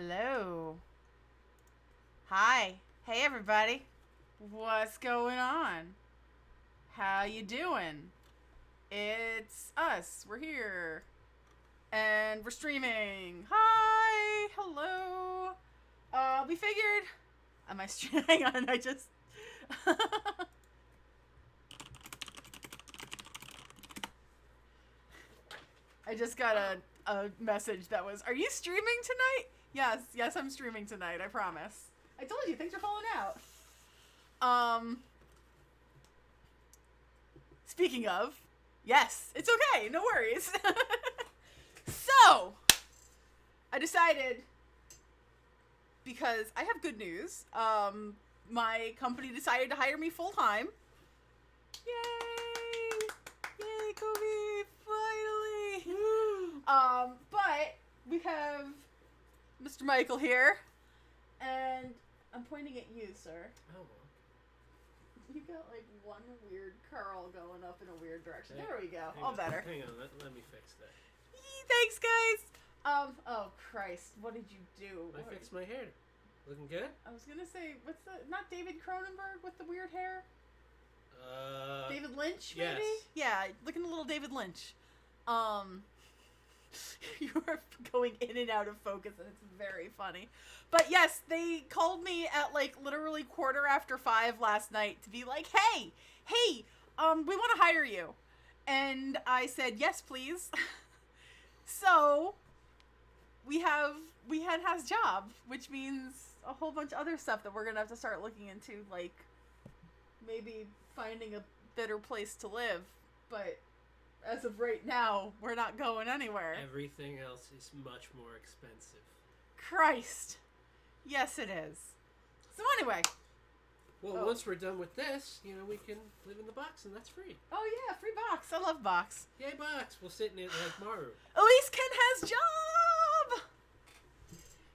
Hello. Hi. Hey everybody. What's going on? How you doing? It's us. We're here. And we're streaming. Hi. Hello. We figured... Am I streaming? Hang on, I just... I just got a message that was, are you streaming tonight? Yes, I'm streaming tonight, I promise. I told you, things are falling out. Speaking of, yes, it's okay, no worries. So, I decided, because I have good news, my company decided to hire me full-time. Yay! Yay, Kobe! Finally! But we have Mr. Michael here, and I'm pointing at you, sir. Oh. You got like one weird curl going up in a weird direction. There we go. All better. Hang on, let me fix that. Thanks, guys. Oh Christ, what did you do? I fixed my hair. Looking good? I was gonna say, what's the, not David Cronenberg with the weird hair? David Lynch, maybe? Yes. Yeah, looking a little David Lynch. You are going in and out of focus, and it's very funny. But yes, they called me at like literally 5:15 last night to be like, hey, we want to hire you. And I said, yes, please. So we had has job, which means a whole bunch of other stuff that we're gonna have to start looking into, like maybe finding a better place to live. But as of right now, we're not going anywhere. Everything else is much more expensive. Christ. Yes, it is. So anyway. Well, once we're done with this, we can live in the box, and that's free. Oh yeah, free box. I love box. Yay, box. We'll sit in it like Maru. At least Ken has job!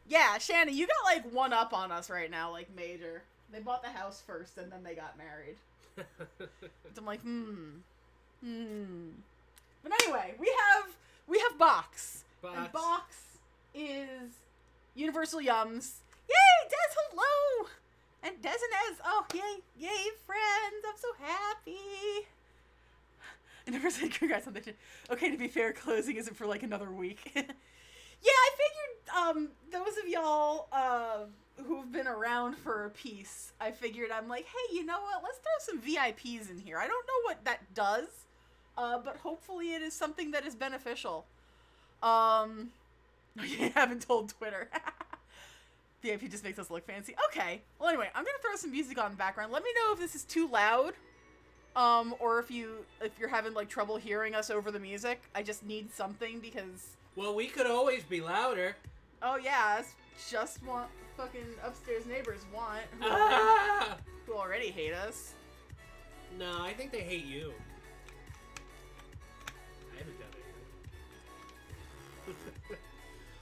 Yeah, Shannon, you got like one up on us right now, like major. They bought the house first, and then they got married. I'm like, But anyway, we have box. And box is Universal Yums. Yay, Des, hello! And Des and Ez, oh, yay, friends, I'm so happy. I never said congrats on the shit. Okay, to be fair, closing isn't for like another week. Yeah, I figured, those of y'all, who've been around for a piece, I figured, I'm like, hey, you know what, let's throw some VIPs in here. I don't know what that does, but hopefully it is something that is beneficial. You haven't told Twitter. VIP just makes us look fancy. Okay. Well, anyway, I'm gonna throw some music on in the background. Let me know if this is too loud, or if you're having like trouble hearing us over the music. I just need something because. Well, we could always be louder. Oh yeah, it's just what fucking upstairs neighbors want. Who already hate us. No, I think they hate you. I haven't done it.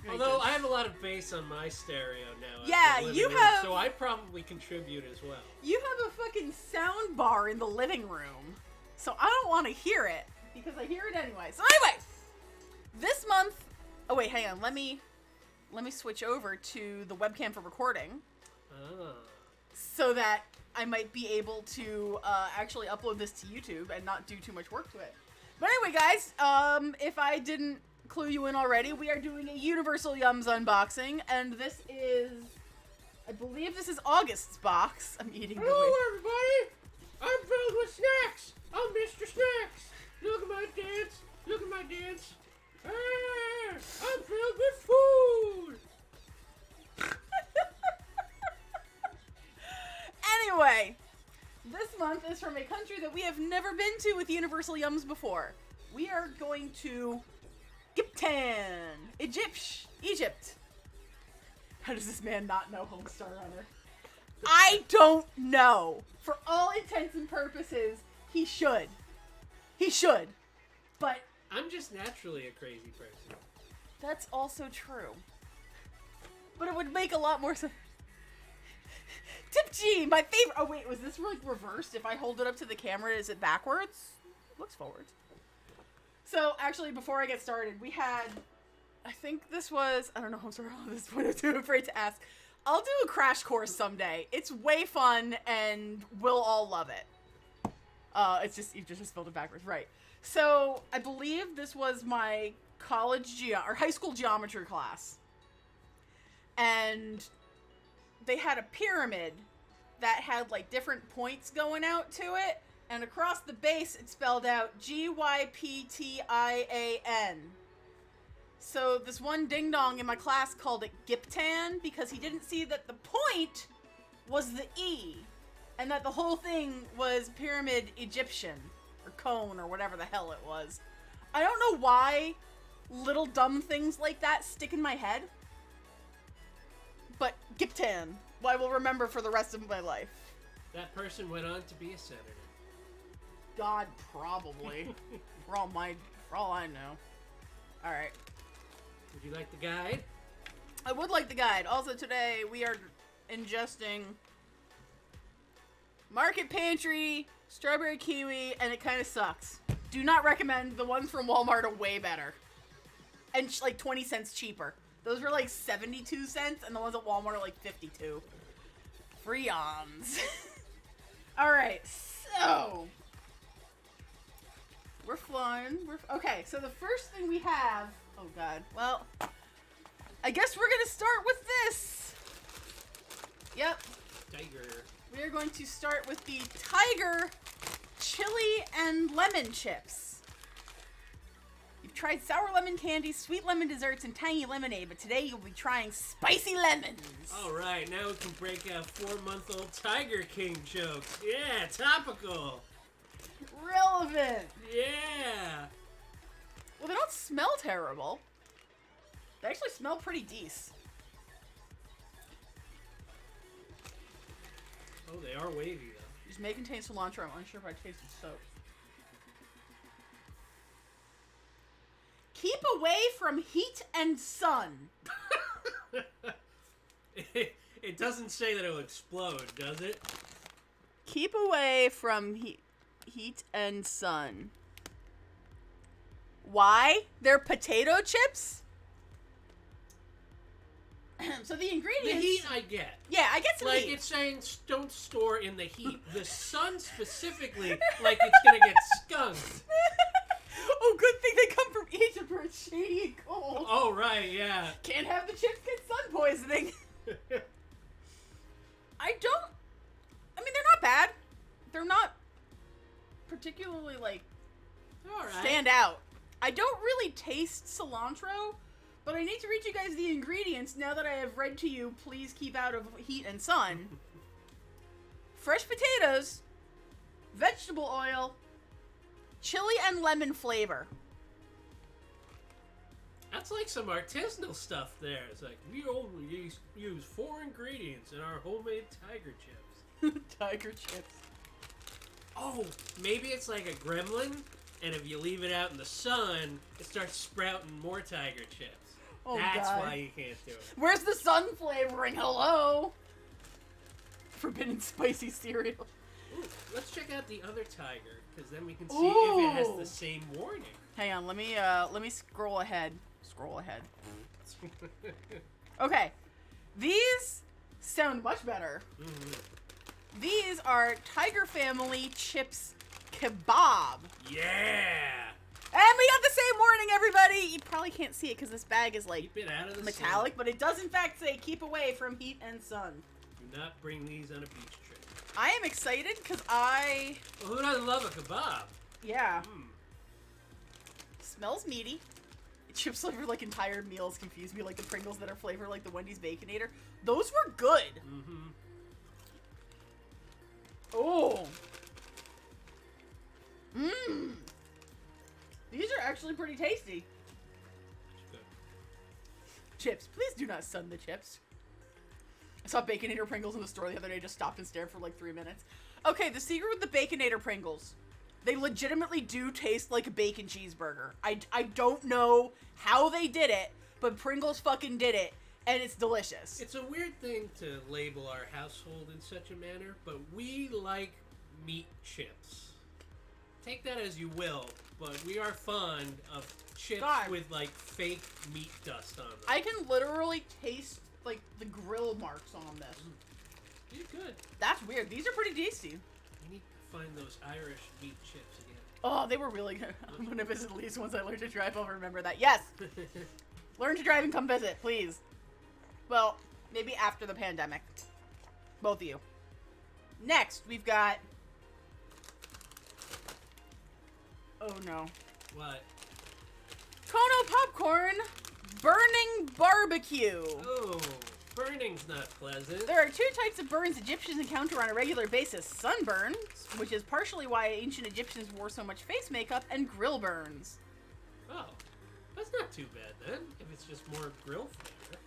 Although I have a lot of bass on my stereo now. Yeah, you have. So I probably contribute as well. You have a fucking sound bar in the living room, so I don't want to hear it because I hear it anyway. So anyway, this month. Oh wait, hang on. Let me switch over to the webcam for recording, so that I might be able to actually upload this to YouTube and not do too much work to it. But anyway, guys, if I didn't clue you in already, we are doing a Universal Yums unboxing, and this is, I believe this is August's box. I'm eating. Hello, everybody! I'm filled with snacks! I'm Mr. Snacks! Look at my dance! Look at my dance! I'm filled with food! Anyway, this month is from a country that we have never been to with Universal Yums before. We are going to Egypt. How does this man not know Homestar Runner? I don't know. For all intents and purposes, he should. But I'm just naturally a crazy person. That's also true. But it would make a lot more sense. Tip G, my favorite. Oh wait, was this like reversed? If I hold it up to the camera, is it backwards? Looks forward. So actually, before I get started, we had, I think this was, I don't know, I'm sorry, at this point I'm too afraid to ask. I'll do a crash course someday. It's way fun, and we'll all love it. It's just, you just spelled it backwards, right. So, I believe this was my or high school geometry class. And they had a pyramid that had, like, different points going out to it, and across the base it spelled out Gyptian. So this one ding-dong in my class called it Giptan because he didn't see that the point was the E, and that the whole thing was Pyramid Egyptian, or cone, or whatever the hell it was. I don't know why little dumb things like that stick in my head, but Giptan, I will remember for the rest of my life. That person went on to be a senator. God, probably. for all I know. Alright. Would you like the guide? I would like the guide. Also today, we are ingesting Market Pantry, strawberry kiwi, and it kind of sucks. Do not recommend. The ones from Walmart are way better. And like 20 cents cheaper. Those were like 72 cents, and the ones at Walmart are like 52. Freons. Alright, so we're flying. Okay, so the first thing we have... Oh, God. Well, I guess we're going to start with this. Yep. Tiger. We are going to start with the Tiger Chili and Lemon Chips. You've tried sour lemon candy, sweet lemon desserts, and tangy lemonade, but today you'll be trying spicy lemons. All right, now we can break out 4-month-old Tiger King jokes. Yeah, topical. Relevant. Yeah. Well, they don't smell terrible. They actually smell pretty decent. Oh, they are wavy, though. These may contain cilantro. I'm unsure if I tasted soap. Keep away from heat and sun. It doesn't say that it'll explode, does it? Keep away from heat and sun. Why? They're potato chips? So the ingredients... The heat I get. Yeah, I get some heat. Like, it's saying don't store in the heat. The sun specifically, like it's gonna get skunked. Oh, good thing they come from Egypt where it's shady and cold. Oh, right, yeah. Can't have the chips get sun poisoning. I mean, they're not bad. They're not particularly, like, All right. stand out. I don't really taste cilantro, but I need to read you guys the ingredients now that I have read to you, please keep out of heat and sun. Fresh potatoes, vegetable oil, chili and lemon flavor. That's like some artisanal stuff there. It's like, we only use 4 ingredients in our homemade tiger chips. Tiger chips. Oh, maybe it's like a gremlin, and if you leave it out in the sun, it starts sprouting more tiger chips. Oh, That's God. why you can't do it. Where's the sun flavoring? Hello? Forbidden spicy cereal. Ooh, let's check out the other tiger, because then we can see if it has the same warning. Hang on, let me scroll ahead. Okay. These sound much better. Mm-hmm. These are Tiger Family Chips Kebab. Yeah! And we got the same warning, everybody! You probably can't see it because this bag is, like, Keep it out of the metallic, sun. but it does, in fact, say keep away from heat and sun. Do not bring these on a beach trip. I am excited because Well, who doesn't love a kebab? Yeah. Mm. Smells meaty. Chips flavored like entire meals confuse me, like the Pringles that are flavored like the Wendy's Baconator. Those were good. Mm-hmm. Oh. Mmm. These are actually pretty tasty. Good. Chips. Please do not sun the chips. I saw Baconator Pringles in the store the other day, just stopped and stared for like 3 minutes. Okay, the secret with the Baconator Pringles. They legitimately do taste like a bacon cheeseburger. I don't know how they did it, but Pringles fucking did it, and it's delicious. It's a weird thing to label our household in such a manner, but we like meat chips. take that as you will, but we are fond of chips with, like, fake meat dust on them. I can literally taste, like, the grill marks on this. These are good. That's weird. These are pretty tasty. I need to find those Irish meat chips again. Oh, they were really good. I'm going to visit Lisa once I learn to drive. I'll remember that. Yes! Learn to drive and come visit, please. Well, maybe after the pandemic. Both of you. Next, we've got... Oh, no. What? Kono popcorn, burning barbecue. Oh, burning's not pleasant. There are two types of burns Egyptians encounter on a regular basis. Sunburns, which is partially why ancient Egyptians wore so much face makeup, and grill burns. Oh, that's not too bad then, if it's just more grill flavor.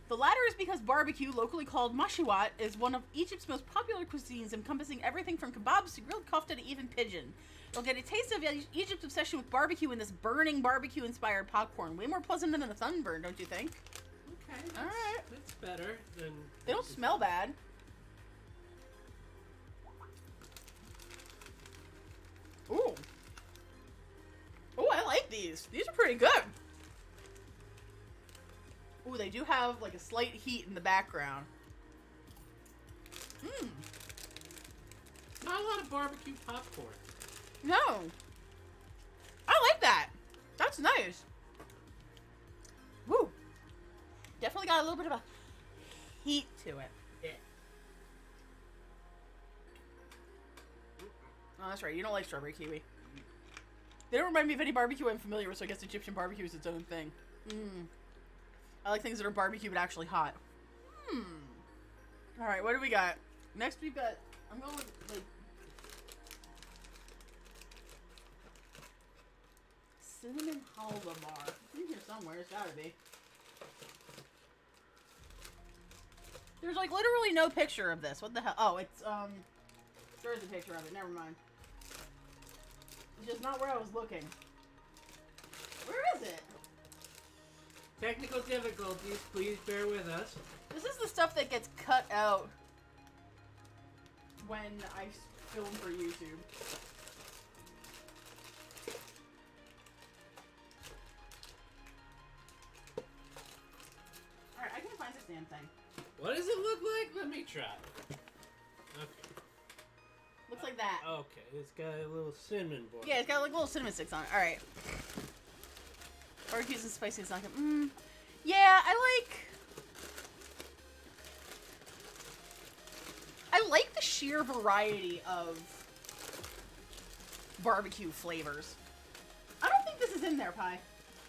The latter is because barbecue, locally called mashiwat, is one of Egypt's most popular cuisines, encompassing everything from kebabs to grilled kofta to even pigeon. You'll get a taste of Egypt's obsession with barbecue in this burning barbecue-inspired popcorn. Way more pleasant than a sunburn, don't you think? Okay. All right. That's better than... They don't smell bad. Ooh. Ooh, I like these. These are pretty good. Ooh, they do have, like, a slight heat in the background. Mmm. Not a lot of barbecue popcorn. No. I like that. That's nice. Woo. Definitely got a little bit of a heat to it. Yeah. Oh, that's right. You don't like strawberry kiwi. They don't remind me of any barbecue I'm familiar with, so I guess Egyptian barbecue is its own thing. Mmm. I like things that are barbecue but actually hot. Alright, what do we got? Next we've got... I'm going with, like... cinnamon halva bar. It's in here somewhere. It's gotta be. There's, like, literally no picture of this. What the hell? Oh, it's, there is a picture of it. Never mind. It's just not where I was looking. Where is it? Technical difficulties. Please bear with us. This is the stuff that gets cut out when I film for YouTube. Alright, I can't find this damn thing. What does it look like? Let me try. Okay. Looks like that. Okay, it's got a little cinnamon board. Yeah, it's got like little cinnamon sticks on it. Alright. Barbecues and spicy is not good. Yeah, I like the sheer variety of barbecue flavors. I don't think this is in there, Pie.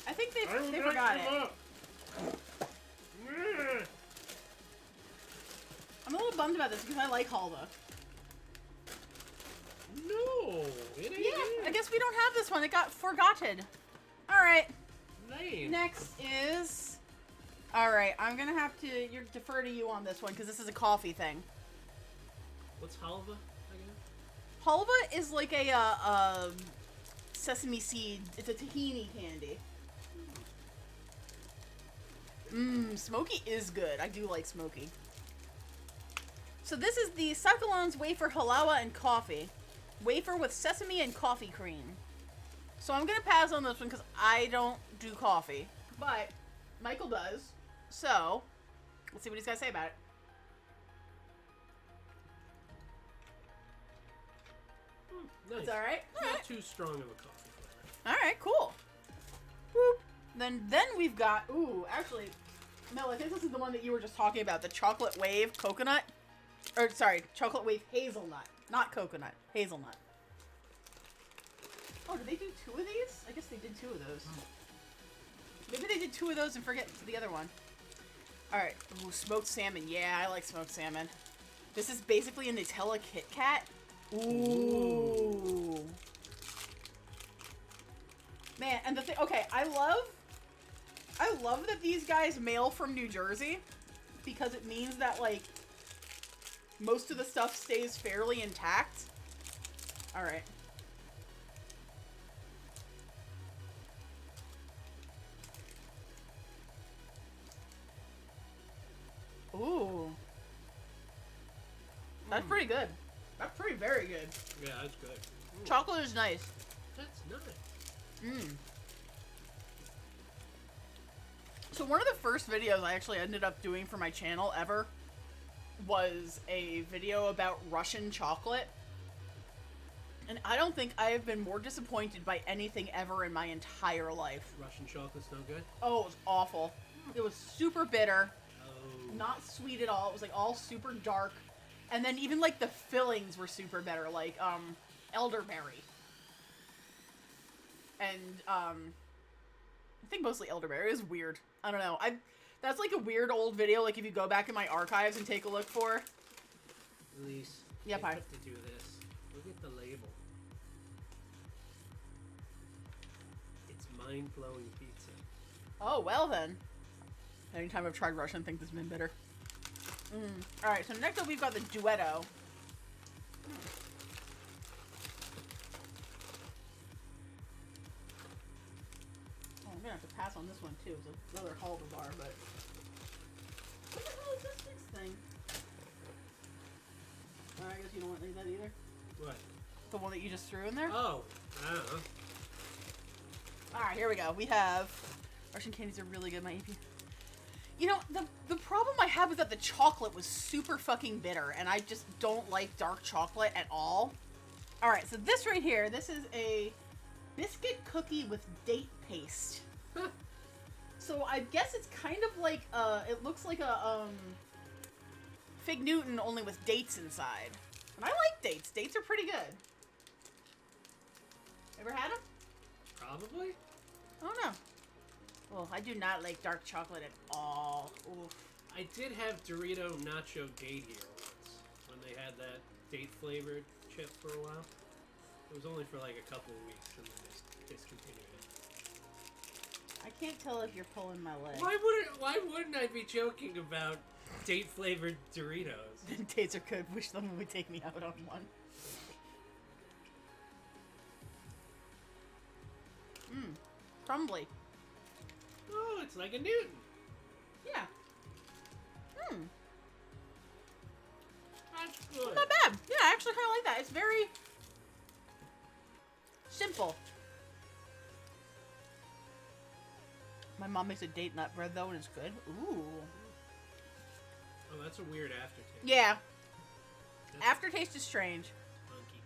I think they forgot it. I'm a little bummed about this because I like halva. No, it ain't. Yeah, I guess we don't have this one. It got forgotten. Alright. Lame. Next is... Alright, I'm gonna have to defer to you on this one because this is a coffee thing. What's halva again? Halva is like a sesame seed. It's a tahini candy. Smoky is good. I do like smoky. So this is the Sakalon's wafer halawa and coffee. Wafer with sesame and coffee cream. So I'm gonna pass on this one because I don't do coffee. But Michael does. So let's see what he's got to say about it. Nice. It's alright? Not too strong of a coffee flavor. Alright, cool. Whoop. Then we've got... Ooh, actually... Mel, I think this is the one that you were just talking about. The chocolate wave coconut. Or, sorry, chocolate wave hazelnut. Not coconut. Hazelnut. Oh, did they do two of these? I guess they did two of those. Maybe they did two of those and forget the other one. Alright. Ooh, smoked salmon. Yeah, I like smoked salmon. This is basically a Nutella Kit Kat. Ooh. Man, and the thing... Okay, I love that these guys mail from New Jersey. Because it means that, like... most of the stuff stays fairly intact. Alright. Ooh. That's pretty good. That's very good. Yeah, that's good. Chocolate is nice. That's nice. Mmm. So one of the first videos I actually ended up doing for my channel ever was a video about Russian chocolate. And I don't think I have been more disappointed by anything ever in my entire life. Russian chocolate's no good? Oh, it was awful. It was super bitter. Oh. Not sweet at all. It was like all super dark. And then even like the fillings were super bitter, like elderberry. And I think mostly elderberry. It was weird. I don't know. That's like a weird old video, like if you go back in my archives and take a look for. Elise. Yeah, I Pi. have to do this. Look at the label. It's mind-blowing pizza. Oh, well then. Anytime I've tried Russian, I think this has been bitter. Alright, so next up we've got the Duetto. Oh, I'm gonna have to pass on this one too. It's another Halva bar, but... What the hell is this next thing? I guess you don't want that either. What? The one that you just threw in there? Oh, I don't know. Alright, here we go. We have... Russian candies are really good, my AP. You know, the problem I have is that the chocolate was super fucking bitter, and I just don't like dark chocolate at all. Alright, so this right here, this is a biscuit cookie with date paste. So I guess it's kind of like, it looks like a, Fig Newton, only with dates inside. And I like dates. Dates are pretty good. Ever had them? Probably? I don't know. Well, I do not like dark chocolate at all. Oof. I did have Dorito Nacho Date here once, when they had that date-flavored chip for a while. It was only for like a couple of weeks, and then they discontinued it. I can't tell if you're pulling my leg. Why wouldn't I be joking about date-flavored Doritos? Dates are good. Wish someone would take me out on one. Crumbly. Oh, it's like a Newton. Yeah. That's good. Not bad. Yeah, I actually kind of like that. It's very simple. My mom makes a date nut bread though, and it's good. Ooh. Oh, that's a weird aftertaste. Yeah. That's Aftertaste is strange. funky.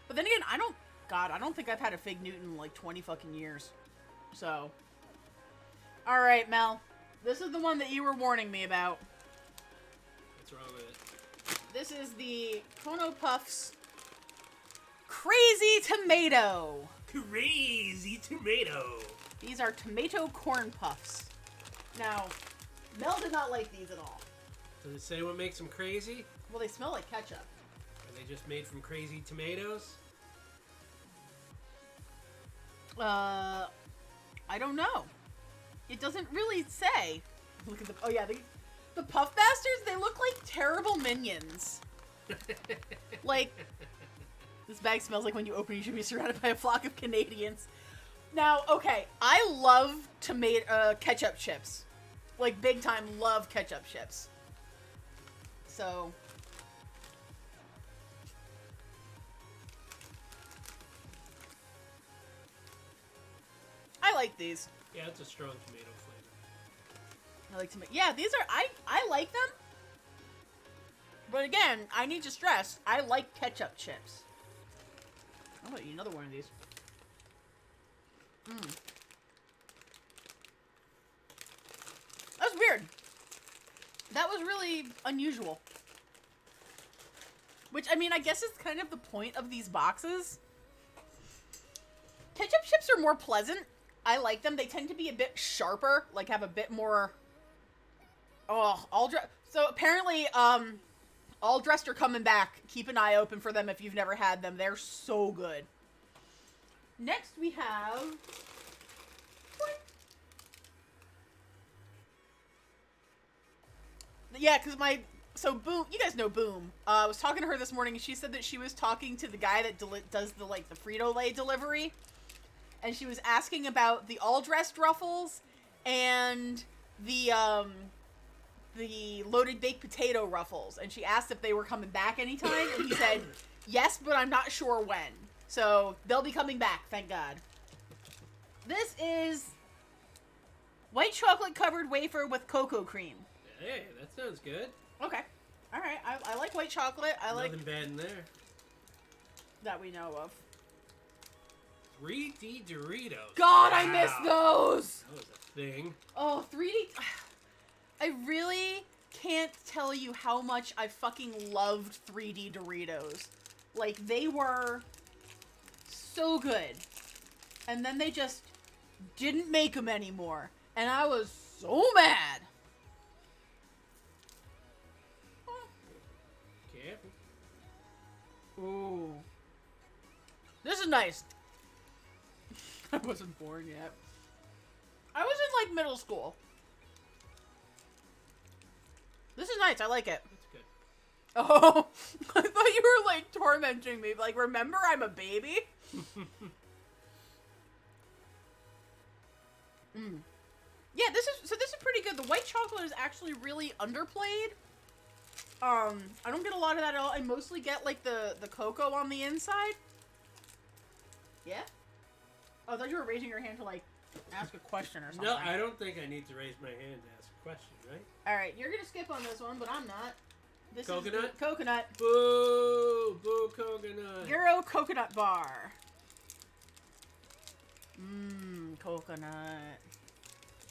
But then again, I don't think I've had a Fig Newton in like 20 fucking years. So. Alright, Mel. This is the one that you were warning me about. What's wrong with it? This is the Kono Puffs Crazy Tomato. Crazy tomato. These are tomato corn puffs. Now, Mel did not like these at all. Does it say what makes them crazy? Well, they smell like ketchup. Are they just made from crazy tomatoes? I don't know. It doesn't really say. Look at the... Oh, yeah. The Puff Bastards, they look like terrible minions. Like, this bag smells like when you open it, you should be surrounded by a flock of Canadians. Now, okay, I love ketchup chips. Like, big time love ketchup chips. So... I like these. Yeah, it's a strong tomato flavor. I like tomato. Yeah, these are... I like them. But again, I need to stress, I like ketchup chips. I'm gonna eat another one of these. That was weird. That was really unusual. Which, I mean, I guess is kind of the point of these boxes. Ketchup chips are more pleasant. I like them. They tend to be a bit sharper, like have a bit more... Oh, so apparently, All Dressed are coming back. Keep an eye open for them if you've never had them. They're so good. Next we have... Yeah, because So Boom, you guys know Boom. I was talking to her this morning, and she said that she was talking to the guy that does the Frito-Lay delivery, and she was asking about the all-dressed Ruffles and the loaded baked potato Ruffles, and she asked if they were coming back anytime, and he said yes, but I'm not sure when. So they'll be coming back, thank God. This is white chocolate covered wafer with cocoa cream. Hey, that sounds good. Okay. All right. I like white chocolate. Nothing bad in there. That we know of. 3D Doritos. God, wow. I miss those. That was a thing. Oh, 3D. I really can't tell you how much I fucking loved 3D Doritos. Like, they were so good. And then they just didn't make them anymore. And I was so mad. Careful. Ooh. This is nice. I wasn't born yet. I was in, like, middle school. This is nice. I like it. That's good. Oh, I thought you were, like, tormenting me. Like, remember I'm a baby? Yeah, this is pretty good. The white chocolate is actually really underplayed. I don't get a lot of that at all. I mostly get, like, the cocoa on the inside. Yeah? Oh, I thought you were raising your hand to, like, ask a question or something. No, I don't think I need to raise my hand to ask a question, right? Alright, you're gonna skip on this one, but I'm not. This Coconut? is coconut. Boo! Boo coconut. Euro coconut bar. Mmm, coconut.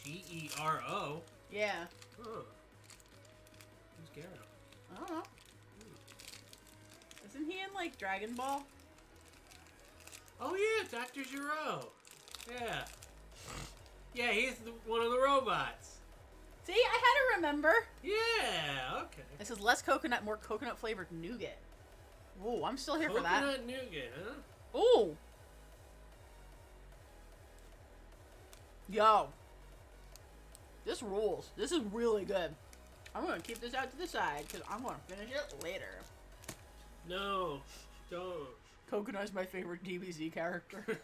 Gero? Yeah. Huh. Who's Gero? I don't know. Isn't he in, like, Dragon Ball? Oh, yeah, Dr. Gero. Yeah. Yeah, he's one of the robots. See, I had to remember. Yeah, okay. This is less coconut, more coconut-flavored nougat. Ooh, I'm still here for that. Coconut nougat, huh? Ooh. Yo. This rules. This is really good. I'm going to keep this out to the side because I'm going to finish it later. No, don't. Coconut's my favorite DBZ character.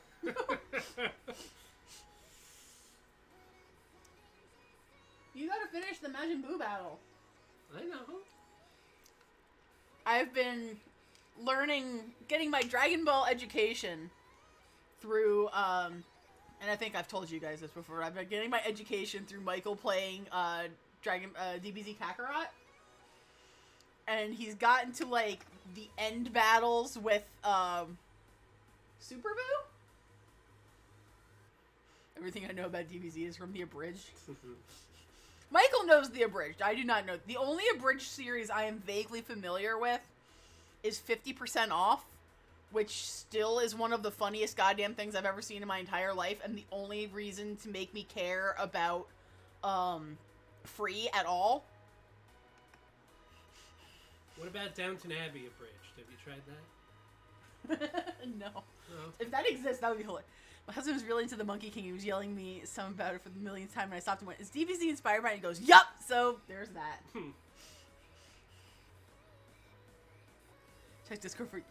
You gotta finish the Majin Buu battle. I know. I've been getting my Dragon Ball education through, and I think I've told you guys this before, I've been getting my education through Michael playing, DBZ Kakarot. And he's gotten to, like, the end battles with, Super Buu? Everything I know about DBZ is from the abridged. Michael knows the abridged. I do not know. The only abridged series I am vaguely familiar with is 50% Off, which still is one of the funniest goddamn things I've ever seen in my entire life, and the only reason to make me care about, Free at all. What about Downton Abbey abridged? Have you tried that? No. Oh, okay. If that exists, that would be hilarious. My husband was really into the Monkey King. He was yelling me something about it for the millionth time, and I stopped and went, "Is DBZ inspired by it?" And he goes, "Yup!" So, there's that. Check Discord for...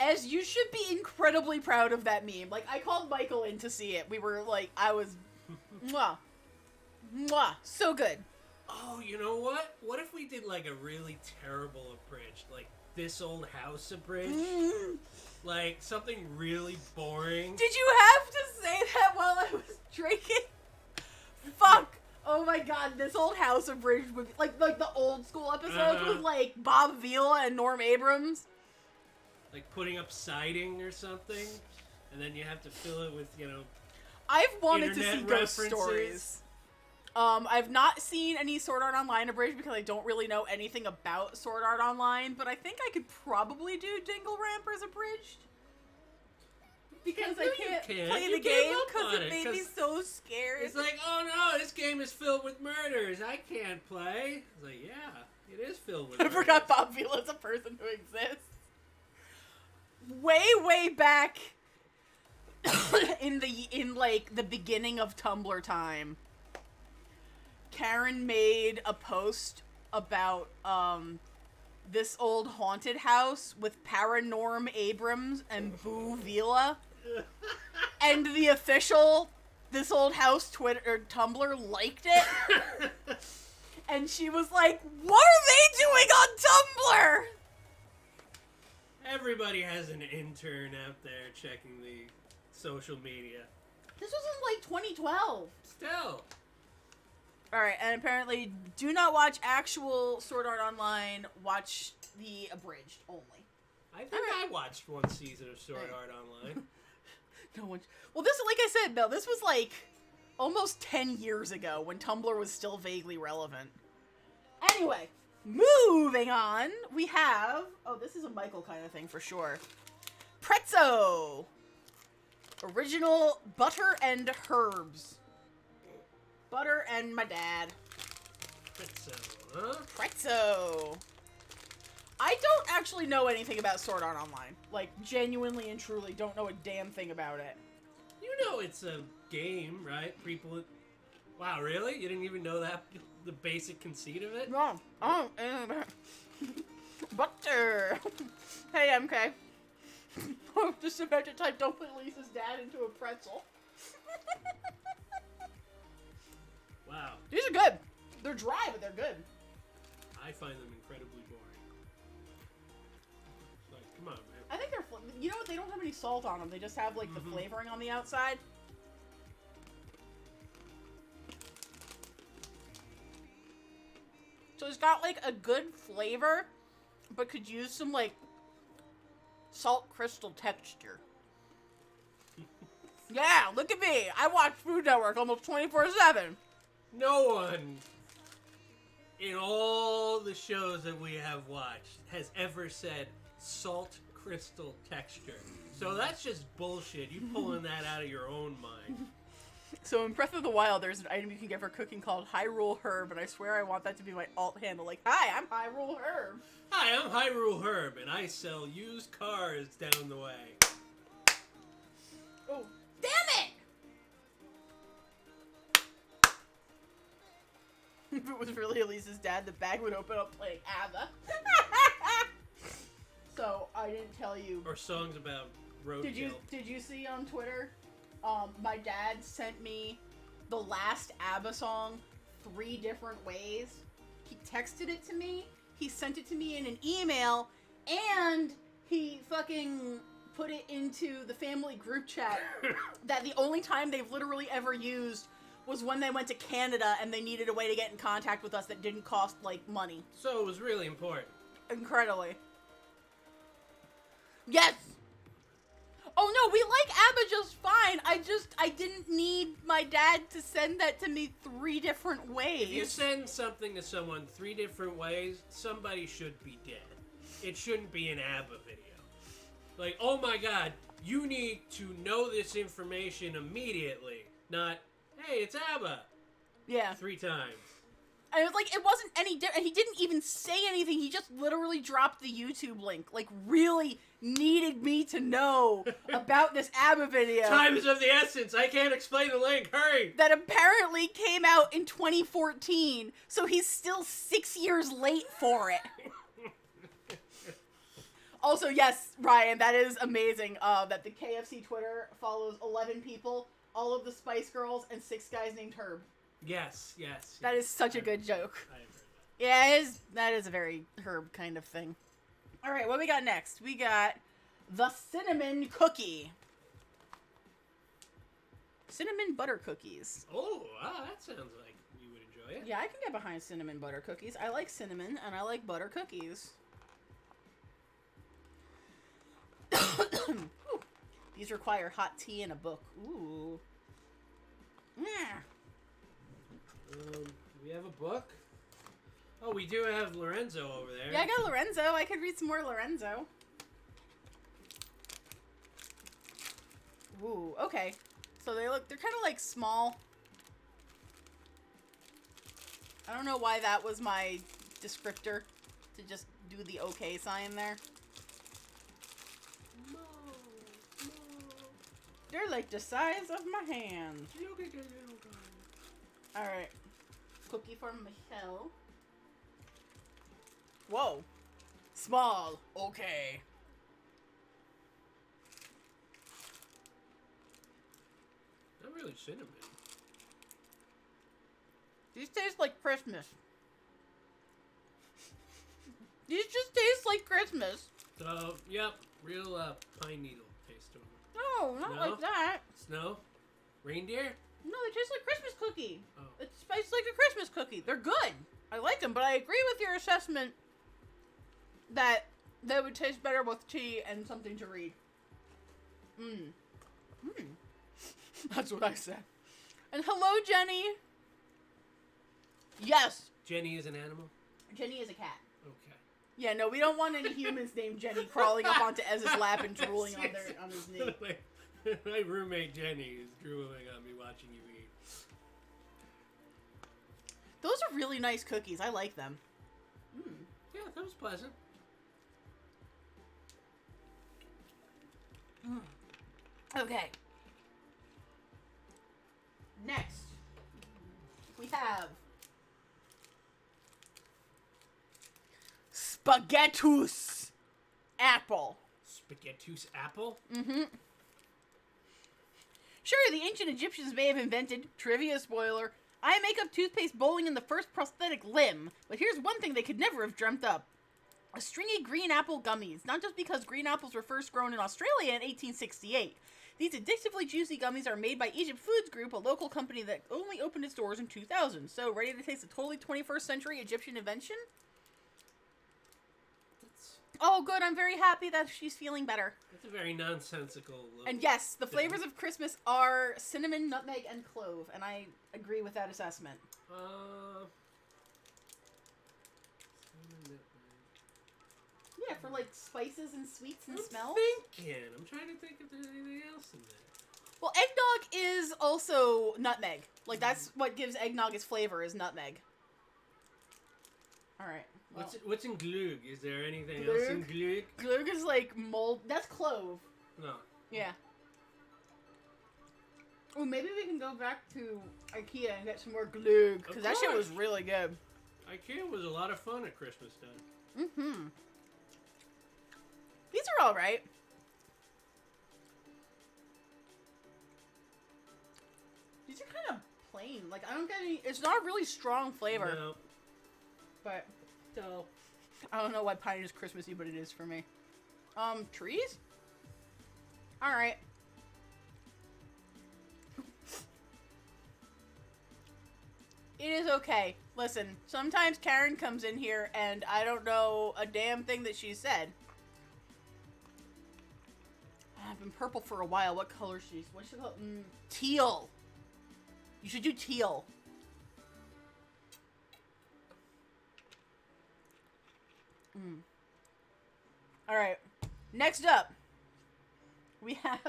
As you should be incredibly proud of that meme. Like, I called Michael in to see it. We were, like, I was... Mwah. Mwah. So good. Oh, you know what? What if we did, like, a really terrible abridged? Like, This Old House abridged? Like, something really boring. Did you have to say that while I was drinking? Fuck. Oh my god, This Old House abridged would be, like the old school episodes with, like, Bob Vila and Norm Abrams. Like, putting up siding or something, and then you have to fill it with, you know, I've wanted to see internet Ghost references. Stories. I've not seen any Sword Art Online abridged because I don't really know anything about Sword Art Online, but I think I could probably do Dingle Rampers abridged. Because I can't play the game because it made me so scared. It's like, oh no, this game is filled with murders. I can't play. It's like, yeah, it is filled with I murders. forgot Bob Vila is a person who exists. Way back in the beginning of Tumblr time, Karen made a post about this old haunted house with Paranorm Abrams and Boo Vila, and the official This Old House Twitter or Tumblr liked it, and she was like, "What are they doing on Tumblr?" Everybody has an intern out there checking the social media. This was in like 2012. Still. Alright, and apparently do not watch actual Sword Art Online, watch the abridged only. I think I watched one season of Sword Art Online. No one. Well, this, like I said, Bill, this was like almost 10 years ago when Tumblr was still vaguely relevant. Anyway, moving on, we have... Oh, this is a Michael kind of thing for sure. Prezzo! Original butter and herbs. Butter and my dad. Prezzo, huh? Prezzo! I don't actually know anything about Sword Art Online. Like, genuinely and truly don't know a damn thing about it. You know it's a game, right? People... Wow, really? You didn't even know that? The basic conceit of it? No. Oh, butter. Hey, MK. I'm just about to type, don't put Lisa's dad into a pretzel. Wow. These are good. They're dry, but they're good. I find them incredibly boring. Like, come on, man. I think they're... You know what? They don't have any salt on them. They just have, like, the flavoring on the outside. So it's got, like, a good flavor, but could use some, like, salt crystal texture. Yeah, look at me. I watch Food Network almost 24/7. No one in all the shows that we have watched has ever said salt crystal texture. So that's just bullshit. You pulling that out of your own mind. So in Breath of the Wild, there's an item you can get for cooking called Hyrule Herb, and I swear I want that to be my alt handle. Like, hi, I'm Hyrule Herb. Hi, I'm Hyrule Herb, and I sell used cars down the way. Oh, damn it! If it was really Elise's dad, the bag would open up playing ABBA. So, I didn't tell you. Or songs about roadkill. Did you see on Twitter? My dad sent me the last ABBA song 3 different ways. He texted it to me, he sent it to me in an email, and he fucking put it into the family group chat that the only time they've literally ever used was when they went to Canada and they needed a way to get in contact with us that didn't cost, like, money. So it was really important. Incredibly. Yes! Oh no, we like ABBA just fine. I didn't need my dad to send that to me 3 different ways. If you send something to someone 3 different ways, somebody should be dead. It shouldn't be an ABBA video. Like, oh my god, you need to know this information immediately. Not, hey, it's ABBA. Yeah. 3 times. I was like, it wasn't any different. He didn't even say anything. He just literally dropped the YouTube link. Like, really needed me to know about this ABBA video. Time is of the essence. I can't explain the link. Hurry. That apparently came out in 2014. So he's still 6 years late for it. Also, yes, Ryan, that is amazing. That the KFC Twitter follows 11 people, all of the Spice Girls, and 6 guys named Herb. Yes. That is such a good joke. I have heard Yeah, that is a very Herb kind of thing. Alright, what we got next? We got the cinnamon cookie. Cinnamon butter cookies. Oh, wow, that sounds like you would enjoy it. Yeah, I can get behind cinnamon butter cookies. I like cinnamon, and I like butter cookies. These require hot tea and a book. Ooh. Yeah. We have a book. Oh, we do have Lorenzo over there. Yeah, I got Lorenzo. I could read some more Lorenzo. Ooh, okay. So they're kind of like small. I don't know why that was my descriptor to just do the okay sign there. They're like the size of my hand. Alright. Cookie for Michelle. Whoa. Small. Okay. Not really cinnamon. These taste like Christmas. These just taste like Christmas. So, yep, real pine needle taste to them. No, not like that. Snow? Reindeer? No, they taste like Christmas cookie. Oh. It's spiced like a Christmas cookie. They're good. I like them, but I agree with your assessment that they would taste better with tea and something to read. That's what I said. And hello, Jenny. Yes. Jenny is an animal? Jenny is a cat. Okay. Yeah, no, we don't want any humans named Jenny crawling up onto Ez's lap and drooling on his knee. My roommate Jenny is drooling on me watching you eat. Those are really nice cookies. I like them. Yeah, that was pleasant. Okay. Next, we have Spaghettus apple. Spaghettus apple? Mm-hmm. Sure, the ancient Egyptians may have invented, trivia spoiler, eye makeup, toothpaste, bowling, and the first prosthetic limb, but here's one thing they could never have dreamt up. A stringy green apple gummies, not just because green apples were first grown in Australia in 1868. These addictively juicy gummies are made by Egypt Foods Group, a local company that only opened its doors in 2000. So, ready to taste a totally 21st century Egyptian invention? Oh, good. I'm very happy that she's feeling better. That's a very nonsensical And yes, the flavors of Christmas are cinnamon, nutmeg, and clove, and I agree with that assessment. Yeah, for like spices and sweets and smells. I'm trying to think if there's anything else in there. Well, eggnog is also nutmeg. Like, that's what gives eggnog its flavor, is nutmeg. Alright. Well. What's in glug? Is there anything else in glug? Glug is like mold. That's clove. No. Yeah. Oh, maybe we can go back to IKEA and get some more glug, because that shit was really good. IKEA was a lot of fun at Christmas time. Mm-hmm. These are all right. These are kind of plain. Like, I don't get any... It's not a really strong flavor. No. But, so... I don't know why pine is Christmassy, but it is for me. Trees? Alright. It is okay. Listen, sometimes Karen comes in here and I don't know a damn thing that she said. I've been purple for a while. What color she's? What's she called? Teal. You should do teal. All right. Next up, we have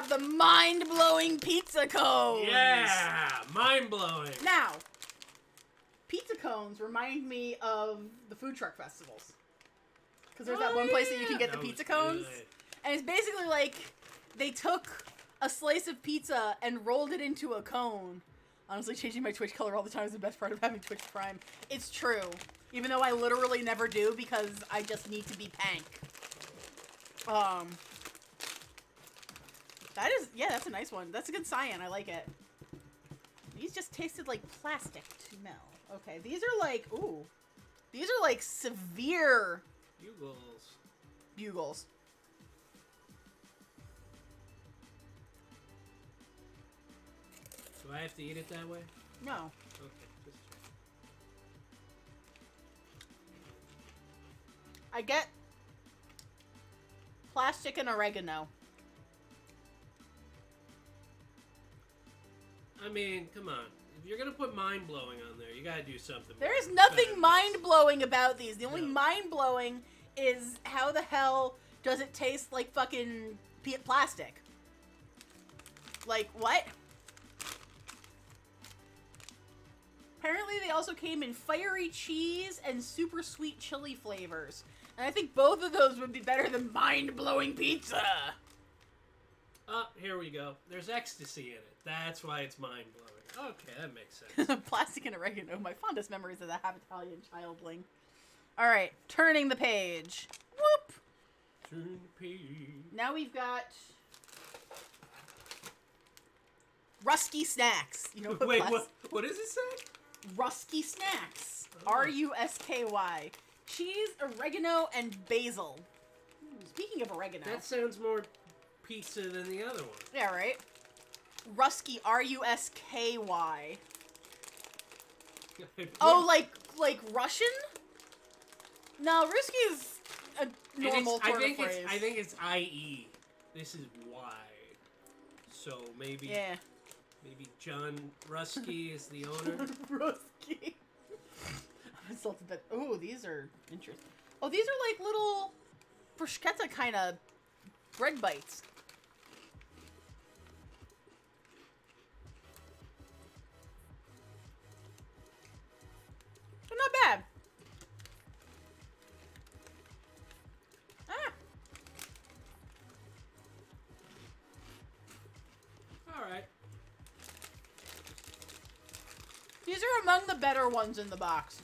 the mind-blowing pizza cones. Yeah, mind-blowing. Now, pizza cones remind me of the food truck festivals. Because there's that one place that you can get the pizza cones. Good. And it's basically like they took a slice of pizza and rolled it into a cone. Honestly, changing my Twitch color all the time is the best part of having Twitch Prime. It's true. Even though I literally never do because I just need to be pank. That's a nice one. That's a good cyan. I like it. These just tasted like plastic to smell. Okay, these are like, ooh. These are like severe... Bugles. Do I have to eat it that way? No. Okay, just check. I get plastic and oregano. I mean, come on. If you're gonna put mind-blowing on there, you gotta do something. There is nothing mind-blowing about these. The only mind-blowing is how the hell does it taste like fucking plastic? Like, what? Apparently they also came in fiery cheese and super sweet chili flavors. And I think both of those would be better than mind-blowing pizza. Oh, here we go. There's ecstasy in it. That's why it's mind-blowing. Okay, that makes sense. Plastic and oregano. My fondest memories of the half Italian childling. Alright, turning the page. Whoop! Turn the page. Now we've got... Rusky Snacks. You know Wait, what does it say? Rusky Snacks. Oh. Rusky. cheese, oregano, and basil. Speaking of oregano. That sounds more pizza than the other one. Yeah, right? Rusky, R-U-S-K-Y. Oh, like Russian? No, Rusky is a normal sort of phrase. I think it's I-E. This is Y. So maybe... Yeah. Maybe John Rusky is the owner. Rusky. I'm insulted that... Oh, these are interesting. Oh, these are like little bruschetta kind of bread bites. They're not bad. Ah. Alright. These are among the better ones in the box.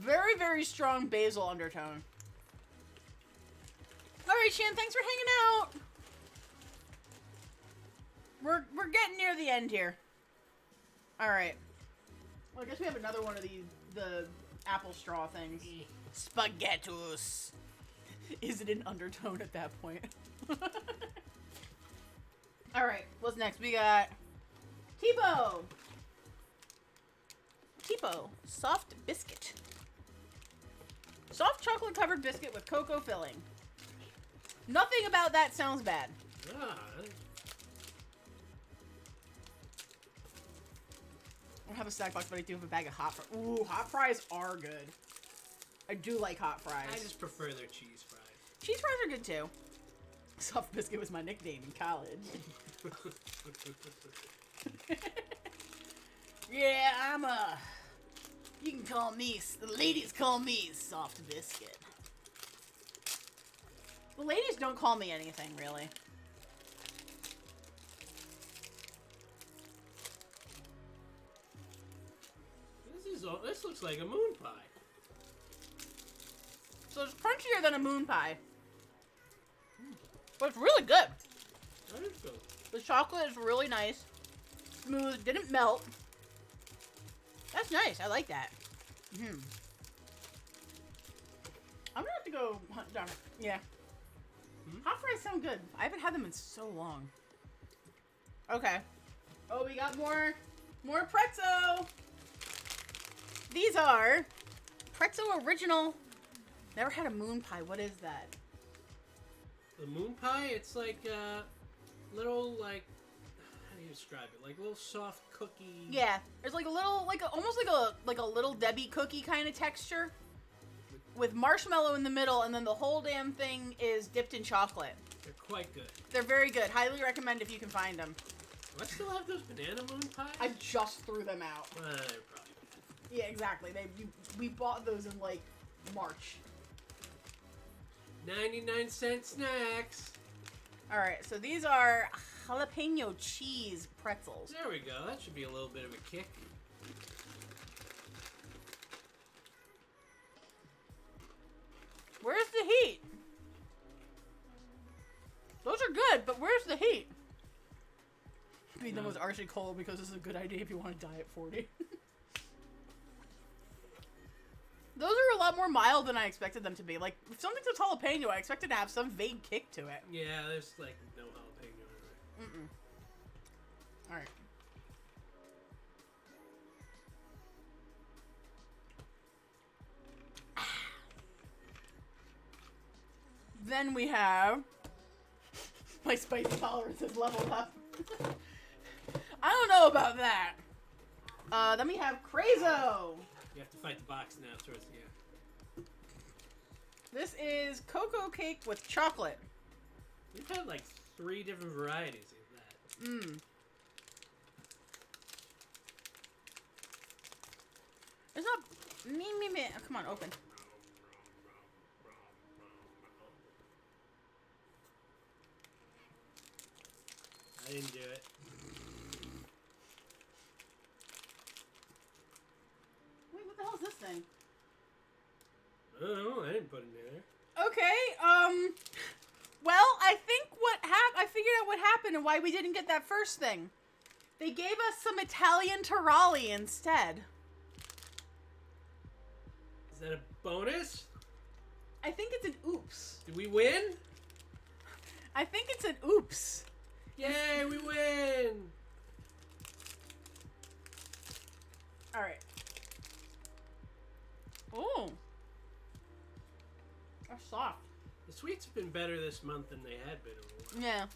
Very, very strong basil undertone. Alright, Shan, thanks for hanging out. We're getting near the end here. Alright. Well, I guess we have another one of the apple straw things. Spaghettos. Is it an undertone at that point? Alright, what's next? We got Tipo. Tipo, soft biscuit. Soft chocolate covered biscuit with cocoa filling. Nothing about that sounds bad. Ah. I don't have a snack box, but I do have a bag of hot fries. Ooh, hot fries are good. I do like hot fries. I just prefer their cheese fries. Cheese fries are good too. Soft biscuit was my nickname in college. Yeah, you can call me, the ladies call me Soft Biscuit. The ladies don't call me anything, really. This looks like a moon pie. So it's crunchier than a moon pie. But it's really good. That is good. The chocolate is really nice. Smooth, didn't melt. That's nice. I like that. I'm gonna have to go hunt down. Yeah. Hot fries sound good. I haven't had them in so long. Okay. Oh, we got more pretzel. These are pretzel original. Never had a moon pie. What is that? The moon pie, it's like a little, like, how do you describe it? Like a little soft cookie. Yeah, there's like a little, almost like a little Debbie cookie kind of texture, with marshmallow in the middle, and then the whole damn thing is dipped in chocolate. They're quite good. They're very good. Highly recommend if you can find them. Do I still have those banana moon pies? I just threw them out. They're probably bad. Yeah, exactly. We bought those in like March. 99-cent snacks. All right, so these are jalapeno cheese pretzels. There we go. That should be a little bit of a kick. Where's the heat? Those are good, but where's the heat? Feed them with Archie Cole because this is a good idea if you want to die at 40. Those are a lot more mild than I expected them to be. Like, if something's with jalapeno, I expected to have some vague kick to it. Yeah, there's like no jalapeno in it. Alright. Then we have... My spicy tolerance has leveled up. I don't know about that. Then we have Crazo. You have to fight the box now towards the end. This is cocoa cake with chocolate. We've had like 3 different varieties of that. It's not... Me. Oh, come on, open. I didn't do it. Wait, what the hell is this thing? I don't know. I didn't put it in there. Okay, well, I think I figured out what happened and why we didn't get that first thing. They gave us some Italian Taralli instead. Is that a Bonus? I think it's an oops. Did we win? I think it's an oops. Yay, we win! Alright. Oh. That's soft. The sweets have been better this month than they had been in a while. Yeah.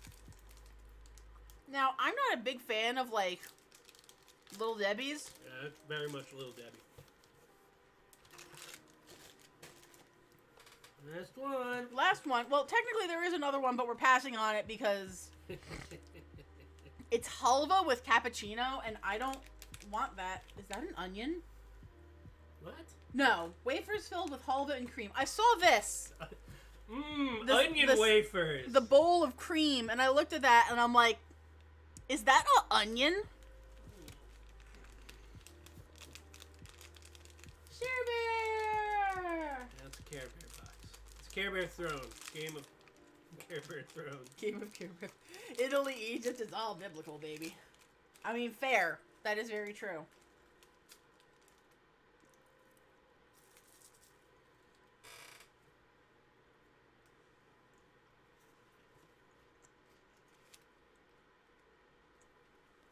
Now, I'm not a big fan of, like, Little Debbie's. Yeah, very much Little Debbie. Last one. Last one. Well, technically there is another one, but we're passing on it because it's halva with cappuccino, and I don't want that. Is that an onion? What? No. Wafers filled with halva and cream. I saw this. Onion wafers. The bowl of cream, and I looked at that, and I'm like, is that an onion? Share Bear! That's a Care Bear box. It's Care Bear Throne. Game of Care Bear Throne. Game of Care Bear. Italy, Egypt, it's all biblical, baby. I mean, fair. That is very true.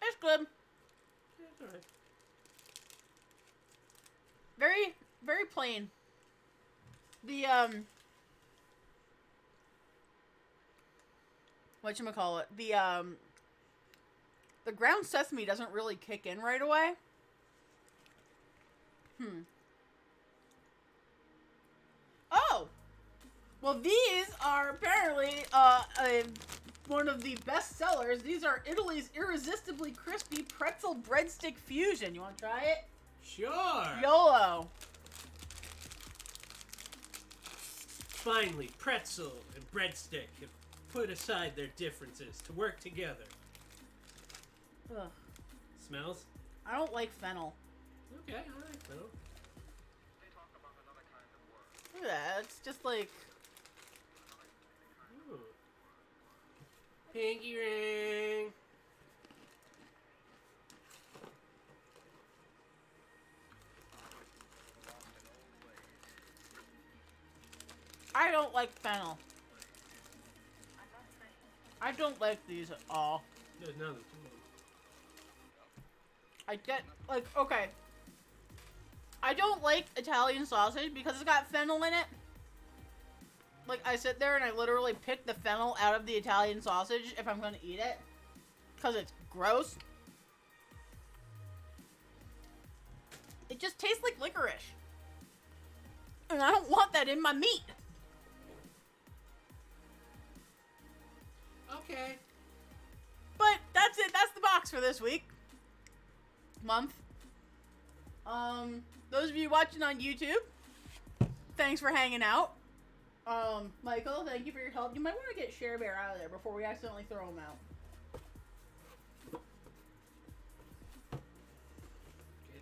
It's good. Yeah, it's alright. Very, very plain. The, whatchamacallit, the ground sesame doesn't really kick in right away. Oh! Well, these are apparently, one of the best sellers. These are Italy's irresistibly crispy pretzel breadstick fusion. You want to try it? Sure. YOLO. Finally, pretzel and breadstick have put aside their differences to work together. Ugh. Smells? I don't like fennel. Okay, alright, well. Look at that. It's just like... Ooh. Pinky ring. I don't like fennel. I don't like these at all. There's nothing to them. I get, like, okay. I don't like Italian sausage because it's got fennel in it. Like, I sit there and I literally pick the fennel out of the Italian sausage if I'm going to eat it. Because it's gross. It just tastes like licorice. And I don't want that in my meat. Okay. But that's it. That's the box for this week. Month. Those of you watching on YouTube, thanks for hanging out. Michael, thank you for your help. You might want to get Share Bear out of there before we accidentally throw him out.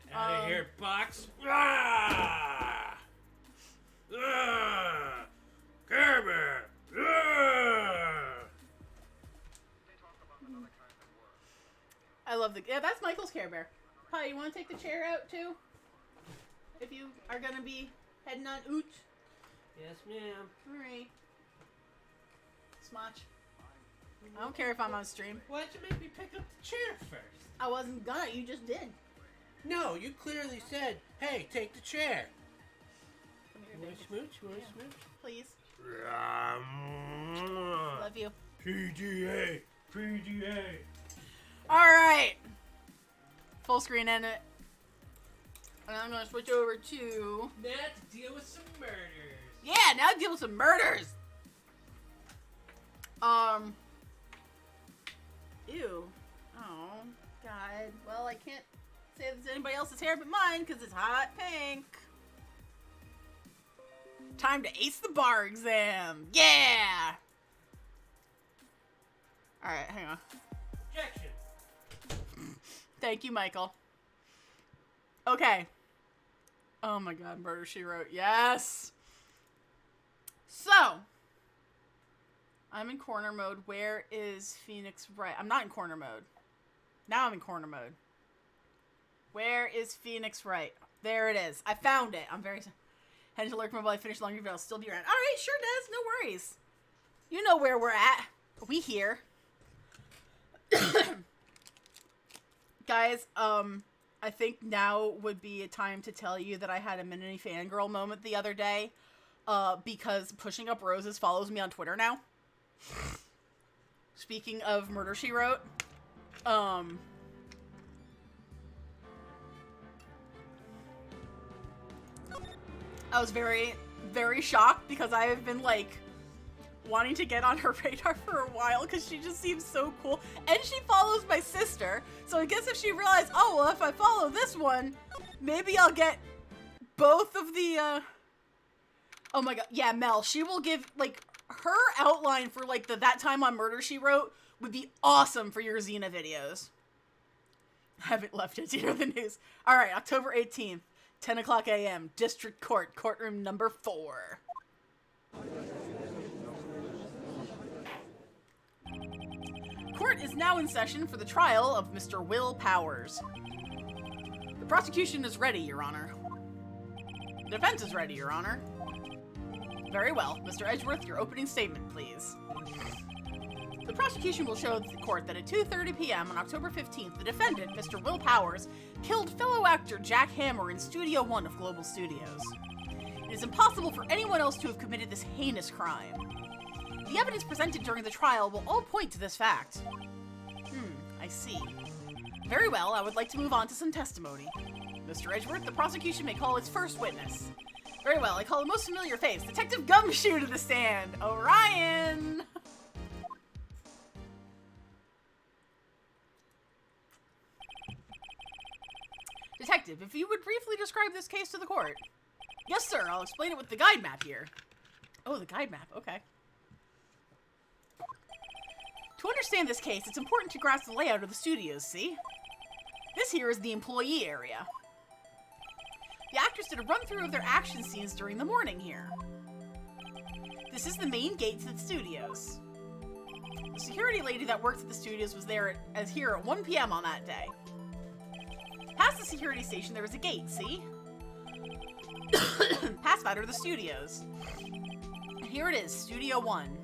Get out of here, box. Ah! Ah! Care Bear! Ah! I love the... Yeah, that's Michael's Care Bear. Hi, you want to take the chair out, too? If you are going to be heading on Oot. Yes, ma'am. Alright. Smotch. I don't care if I'm on stream. Why'd you make me pick up the chair first? I wasn't gonna, you just did. No, you clearly said, hey, take the chair. Come here, You want baby. a smooch? You want a smooch? Please. Love Love you. PGA. PGA. Alright. Full screen in it. And I'm gonna switch over to... Now to deal with some murders. Yeah, now deal with some murders. Ew. Oh, God. Well, I can't say if it's anybody else's hair but mine because it's hot pink. Time to ace the bar exam. Yeah. All right, hang on. Objection. Thank you, Michael. Okay. Oh my God, Murder, She Wrote. Yes. So, I'm in corner mode. Where is Phoenix Wright? I'm not in corner mode. Now I'm in corner mode. Where is Phoenix Wright? There it is. I found it. I'm very... Heading to lurk mobile, I finished laundry, but I'll still be around. Alright, sure does. No worries. You know where we're at. We here. Guys, I think now would be a time to tell you that I had a mini fangirl moment the other day. Because Pushing Up Roses follows me on Twitter now. Speaking of Murder, She Wrote. I was very, very shocked because I have been, like, wanting to get on her radar for a while because she just seems so cool. And she follows my sister. So I guess if she realized, oh, well, if I follow this one, maybe I'll get both of the, Oh my god, yeah, Mel, she will give, like, her outline for, like, That Time on Murder, She Wrote would be awesome for your Xena videos. I haven't left it to hear the news. Alright, October 18th, 10 o'clock a.m., District Court, courtroom number 4. Court is now in session for the trial of Mr. Will Powers. The prosecution is ready, Your Honor. The defense is ready, Your Honor. Very well. Mr. Edgeworth, your opening statement, please. The prosecution will show the court that at 2:30 p.m. on October 15th, the defendant, Mr. Will Powers, killed fellow actor Jack Hammer in Studio 1 of Global Studios. It is impossible for anyone else to have committed this heinous crime. The evidence presented during the trial will all point to this fact. I see. Very well, I would like to move on to some testimony. Mr. Edgeworth, the prosecution may call its first witness. Very well, I call a most familiar face, Detective Gumshoe, to the stand. Orion! Detective, if you would briefly describe this case to the court. Yes, sir, I'll explain it with the guide map here. Oh, the guide map, okay. To understand this case, it's important to grasp the layout of the studios, see? This here is the employee area. The actors did a run-through of their action scenes during the morning here. This is the main gate to the studios. The security lady that worked at the studios was there here at 1 p.m. on that day. Past the security station, there is a gate, see? Past that are the studios. And here it is, Studio 1.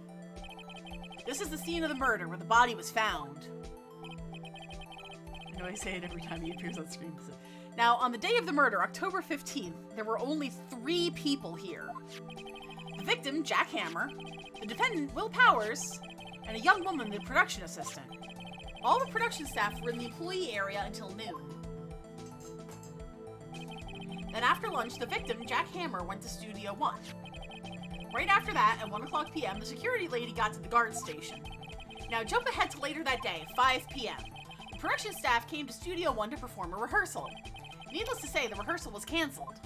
This is the scene of the murder where the body was found. I know I say it every time he appears on screen. Now, on the day of the murder, October 15th, there were only 3 people here. The victim, Jack Hammer, the defendant, Will Powers, and a young woman, the production assistant. All the production staff were in the employee area until noon. Then after lunch, the victim, Jack Hammer, went to Studio 1. Right after that, at 1 o'clock p.m., the security lady got to the guard station. Now jump ahead to later that day, 5 p.m. The production staff came to Studio 1 to perform a rehearsal. Needless to say, the rehearsal was cancelled.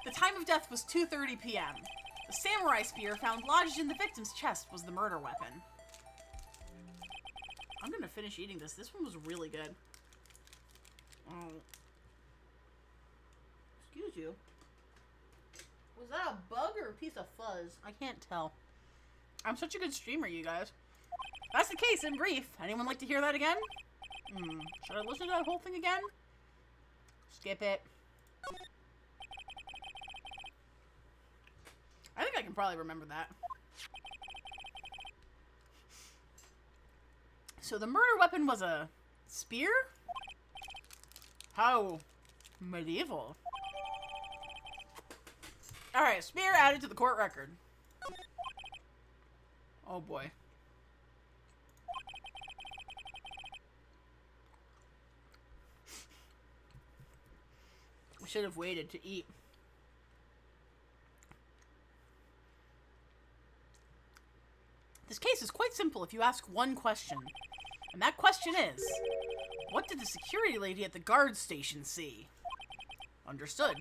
The time of death was 2:30 p.m. The samurai spear found lodged in the victim's chest was the murder weapon. I'm gonna finish eating this. This one was really good. Oh. Excuse you. Was that a bug or a piece of fuzz? I can't tell. I'm such a good streamer, you guys. That's the case in brief. Anyone like to hear that again? Should I listen to that whole thing again? Skip it. I think I can probably remember that. So the murder weapon was a spear? How medieval. Alright, spear added to the court record. Oh boy. I should have waited to eat. This case is quite simple if you ask one question. And that question is, what did the security lady at the guard station see? Understood.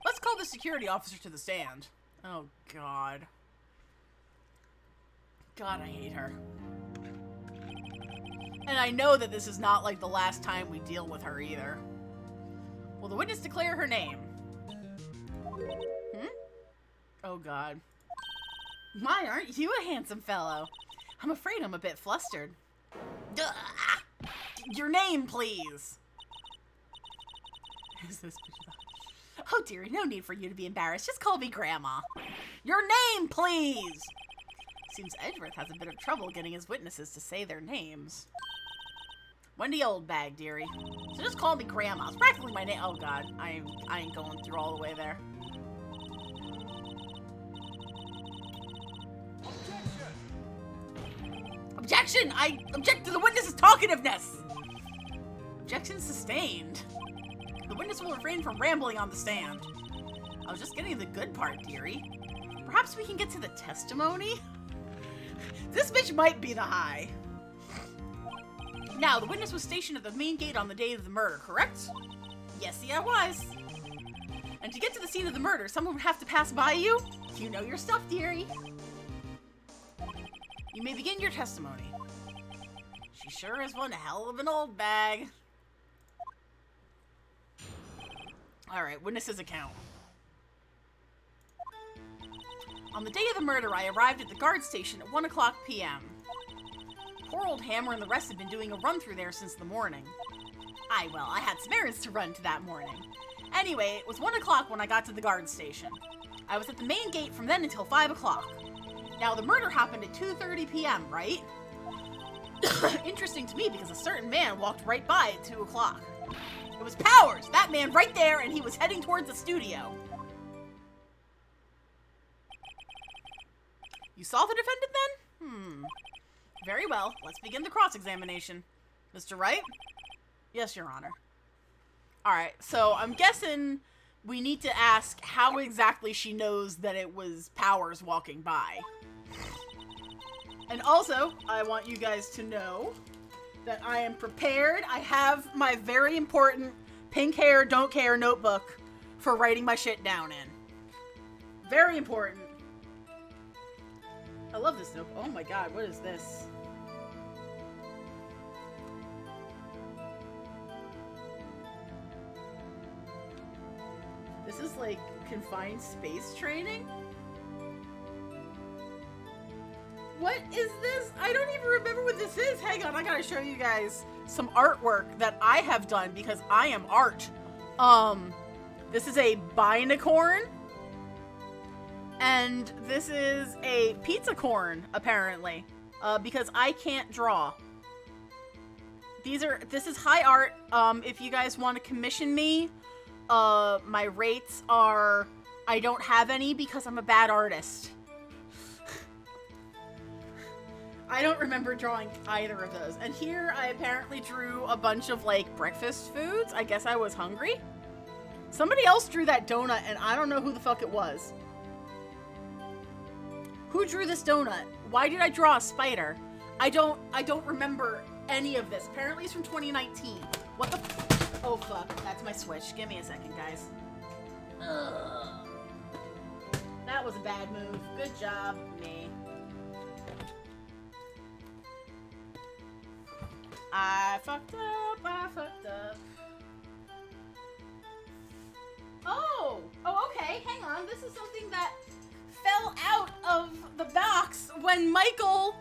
Let's call the security officer to the stand. Oh, God. God, I hate her. And I know that this is not like the last time we deal with her either. Will the witness declare her name? Oh, God. My, aren't you a handsome fellow? I'm afraid I'm a bit flustered. Your name, please. Is this Oh, dearie, no need for you to be embarrassed. Just call me Grandma. Your name, please! Seems Edgeworth has a bit of trouble getting his witnesses to say their names. Wendy Oldbag, dearie. So just call me Grandma. It's practically my name. Oh, God. I ain't going through all the way there. Objection! I object to the witness's talkativeness! Objection sustained. The witness will refrain from rambling on the stand. I was just getting the good part, dearie. Perhaps we can get to the testimony? This bitch might be the high. Now, the witness was stationed at the main gate on the day of the murder, correct? Yes, I was. And to get to the scene of the murder, someone would have to pass by you? You know your stuff, dearie. You may begin your testimony. She sure is one hell of an old bag. Alright, witness's account. On the day of the murder, I arrived at the guard station at 1 o'clock p.m. Poor old Hammer and the rest have been doing a run-through there since the morning. Well, I had some errands to run to that morning. Anyway, it was 1 o'clock when I got to the guard station. I was at the main gate from then until 5 o'clock. Now, the murder happened at 2:30 p.m., right? Interesting to me because a certain man walked right by at 2 o'clock. It was Powers, that man right there, and he was heading towards the studio. You saw the defendant then? Very well. Let's begin the cross-examination. Mr. Wright? Yes, Your Honor. Alright, so I'm guessing we need to ask how exactly she knows that it was Powers walking by. And also, I want you guys to know that I am prepared. I have my very important pink hair, don't care notebook for writing my shit down in. Very important. I love this notebook. Oh my god, what is this? This is like confined space training? What is this? I don't even remember what this is. Hang on, I gotta show you guys some artwork that I have done because I am art. This is a binacorn. And this is a pizza corn, apparently. Because I can't draw. This is high art. If you guys want to commission me, my rates are, I don't have any because I'm a bad artist. I don't remember drawing either of those. And here I apparently drew a bunch of like breakfast foods. I guess I was hungry. Somebody else drew that donut and I don't know who the fuck it was. Who drew this donut? Why did I draw a spider? I don't remember any of this. Apparently it's from 2019. What the oh fuck, that's my Switch. Give me a second, guys. Ugh. That was a bad move. Good job, me. I fucked up. Oh, okay, hang on. This is something that fell out of the box when Michael...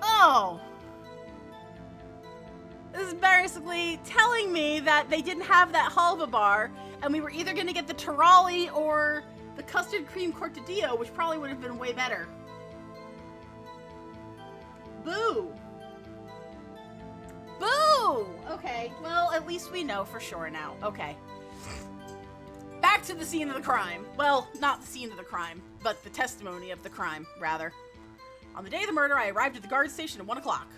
Oh. This is basically telling me that they didn't have that halva bar, and we were either going to get the Tirali or the custard cream cortadillo, which probably would have been way better. Boo! Boo! Okay, well, at least we know for sure now. Okay. Back to the scene of the crime. Well, not the scene of the crime, but the testimony of the crime, rather. On the day of the murder, I arrived at the guard station at 1 o'clock.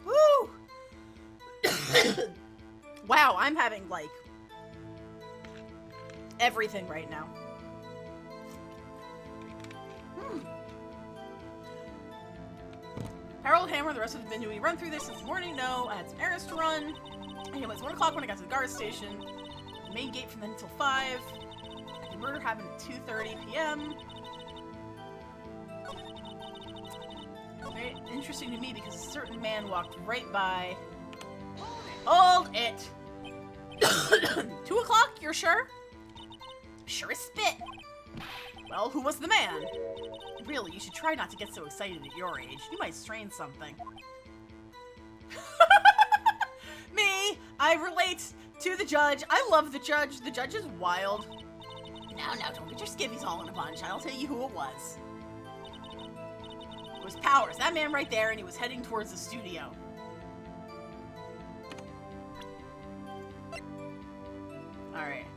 Woo! Wow, I'm having, like, everything right now. Harold Hammer, the rest of the been doing run through this since the morning. No, I had some errands to run. And it was 1 o'clock when I got to the guard station. The main gate from then until 5. The murder happened at 2:30 p.m. Very interesting to me because a certain man walked right by. Hold it! 2 o'clock, you're sure? Sure as spit. Well, who was the man? Really, you should try not to get so excited at your age. You might strain something. Me, I relate to the judge. I love the judge. The judge is wild. No, don't get your skivvies all in a bunch. I'll tell you who it was. It was Powers, that man right there, and he was heading towards the studio. Alright.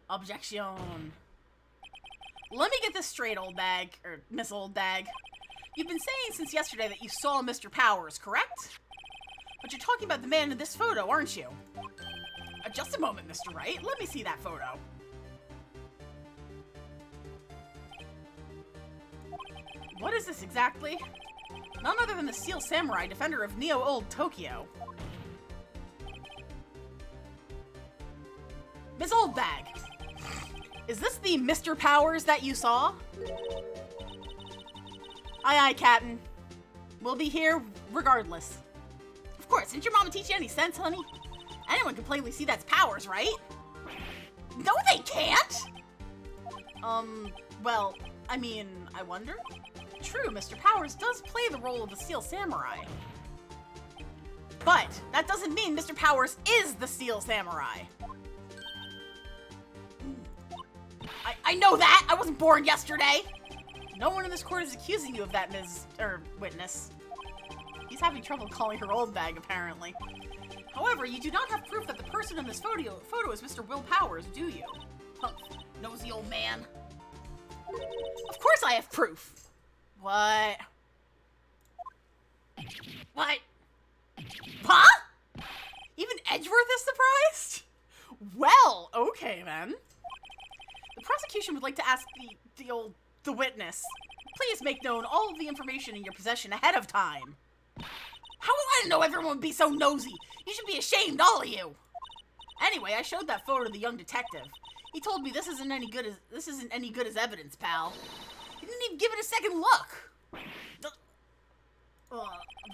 Objection. Let me get this straight, old bag. Or Miss Old Bag. You've been saying since yesterday that you saw Mr. Powers, correct? But you're talking about the man in this photo, aren't you? Just a moment, Mr. Wright. Let me see that photo. What is this exactly? None other than the Steel Samurai, defender of Neo-Old Tokyo. Miss Old Bag, is this the Mr. Powers that you saw? Aye, Captain. We'll be here regardless. Of course, didn't your mama teach you any sense, honey? Anyone can plainly see that's Powers, right? No, they can't! Well, I mean, I wonder? True, Mr. Powers does play the role of the Steel Samurai. But that doesn't mean Mr. Powers is the Steel Samurai. I know that! I wasn't born yesterday! No one in this court is accusing you of that, Witness. He's having trouble calling her old bag, apparently. However, you do not have proof that the person in this photo is Mr. Will Powers, do you? Huh, nosy old man. Of course I have proof! What? What? Huh? Even Edgeworth is surprised? Well, okay then. The prosecution would like to ask the witness. Please make known all of the information in your possession ahead of time. How was I to know everyone would be so nosy? You should be ashamed, all of you. Anyway, I showed that photo to the young detective. He told me this isn't any good as evidence, pal. He didn't even give it a second look.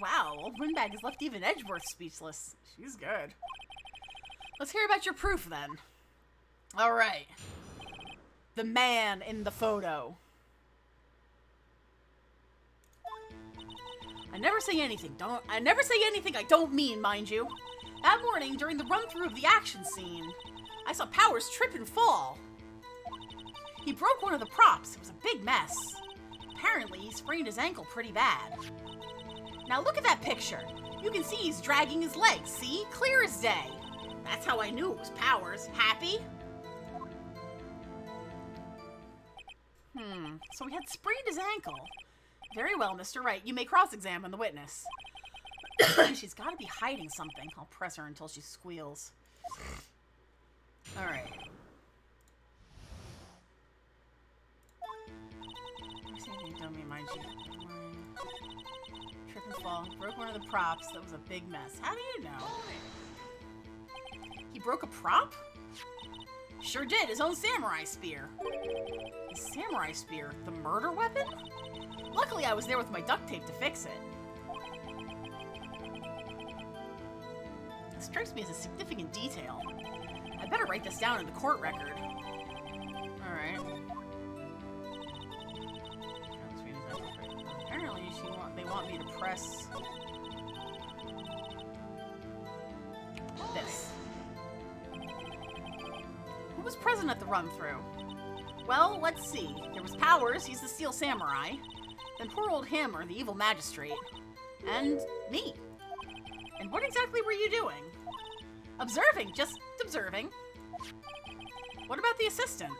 Wow, old Windbag has left even Edgeworth speechless. She's good. Let's hear about your proof then. All right. The man in the photo. I never say anything I don't mean, mind you. That morning, during the run-through of the action scene, I saw Powers trip and fall. He broke one of the props. It was a big mess. Apparently, he sprained his ankle pretty bad. Now look at that picture. You can see he's dragging his legs, see? Clear as day. That's how I knew it was Powers. Happy? So he had sprained his ankle. Very well, Mr. Wright. You may cross-examine the witness. She's got to be hiding something. I'll press her until she squeals. All right. Don't mind you. Trip and fall. Broke one of the props. That was a big mess. How do you know? He broke a prop? Sure did. His own samurai spear. His samurai spear? The murder weapon? Luckily, I was there with my duct tape to fix it. This strikes me as a significant detail. I better write this down in the court record. Alright. Apparently, they want me to press this. Who was present at the run-through? Well, let's see. There was Powers, he's the Steel Samurai. Then poor old Hammer, the evil magistrate. And me. And what exactly were you doing? Observing, just observing. What about the assistant?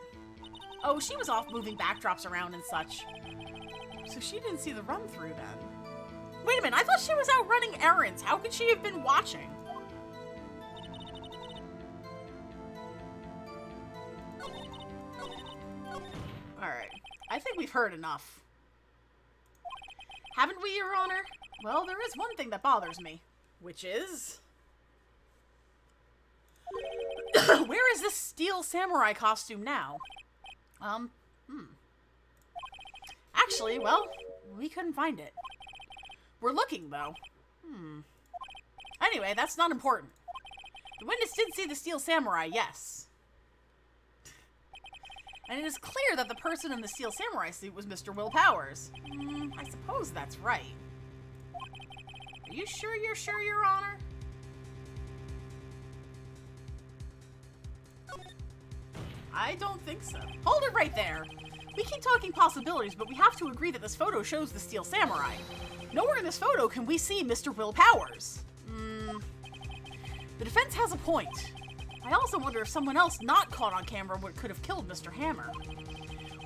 Oh, she was off moving backdrops around and such. So she didn't see the run-through then. Wait a minute, I thought she was out running errands. How could she have been watching? Alright, I think we've heard enough. Haven't we, Your Honor? Well, there is one thing that bothers me. Which is... Where is this Steel Samurai costume now? Actually, well, we couldn't find it. We're looking, though. Anyway, that's not important. The witness did see the Steel Samurai, yes. And it is clear that the person in the steel samurai suit was Mr. Will Powers. I suppose that's right. Are you sure, Your Honor? I don't think so. Hold it right there. We keep talking possibilities, but we have to agree that this photo shows the steel samurai. Nowhere in this photo can we see Mr. Will Powers. The defense has a point. I also wonder if someone else not caught on camera could have killed Mr. Hammer.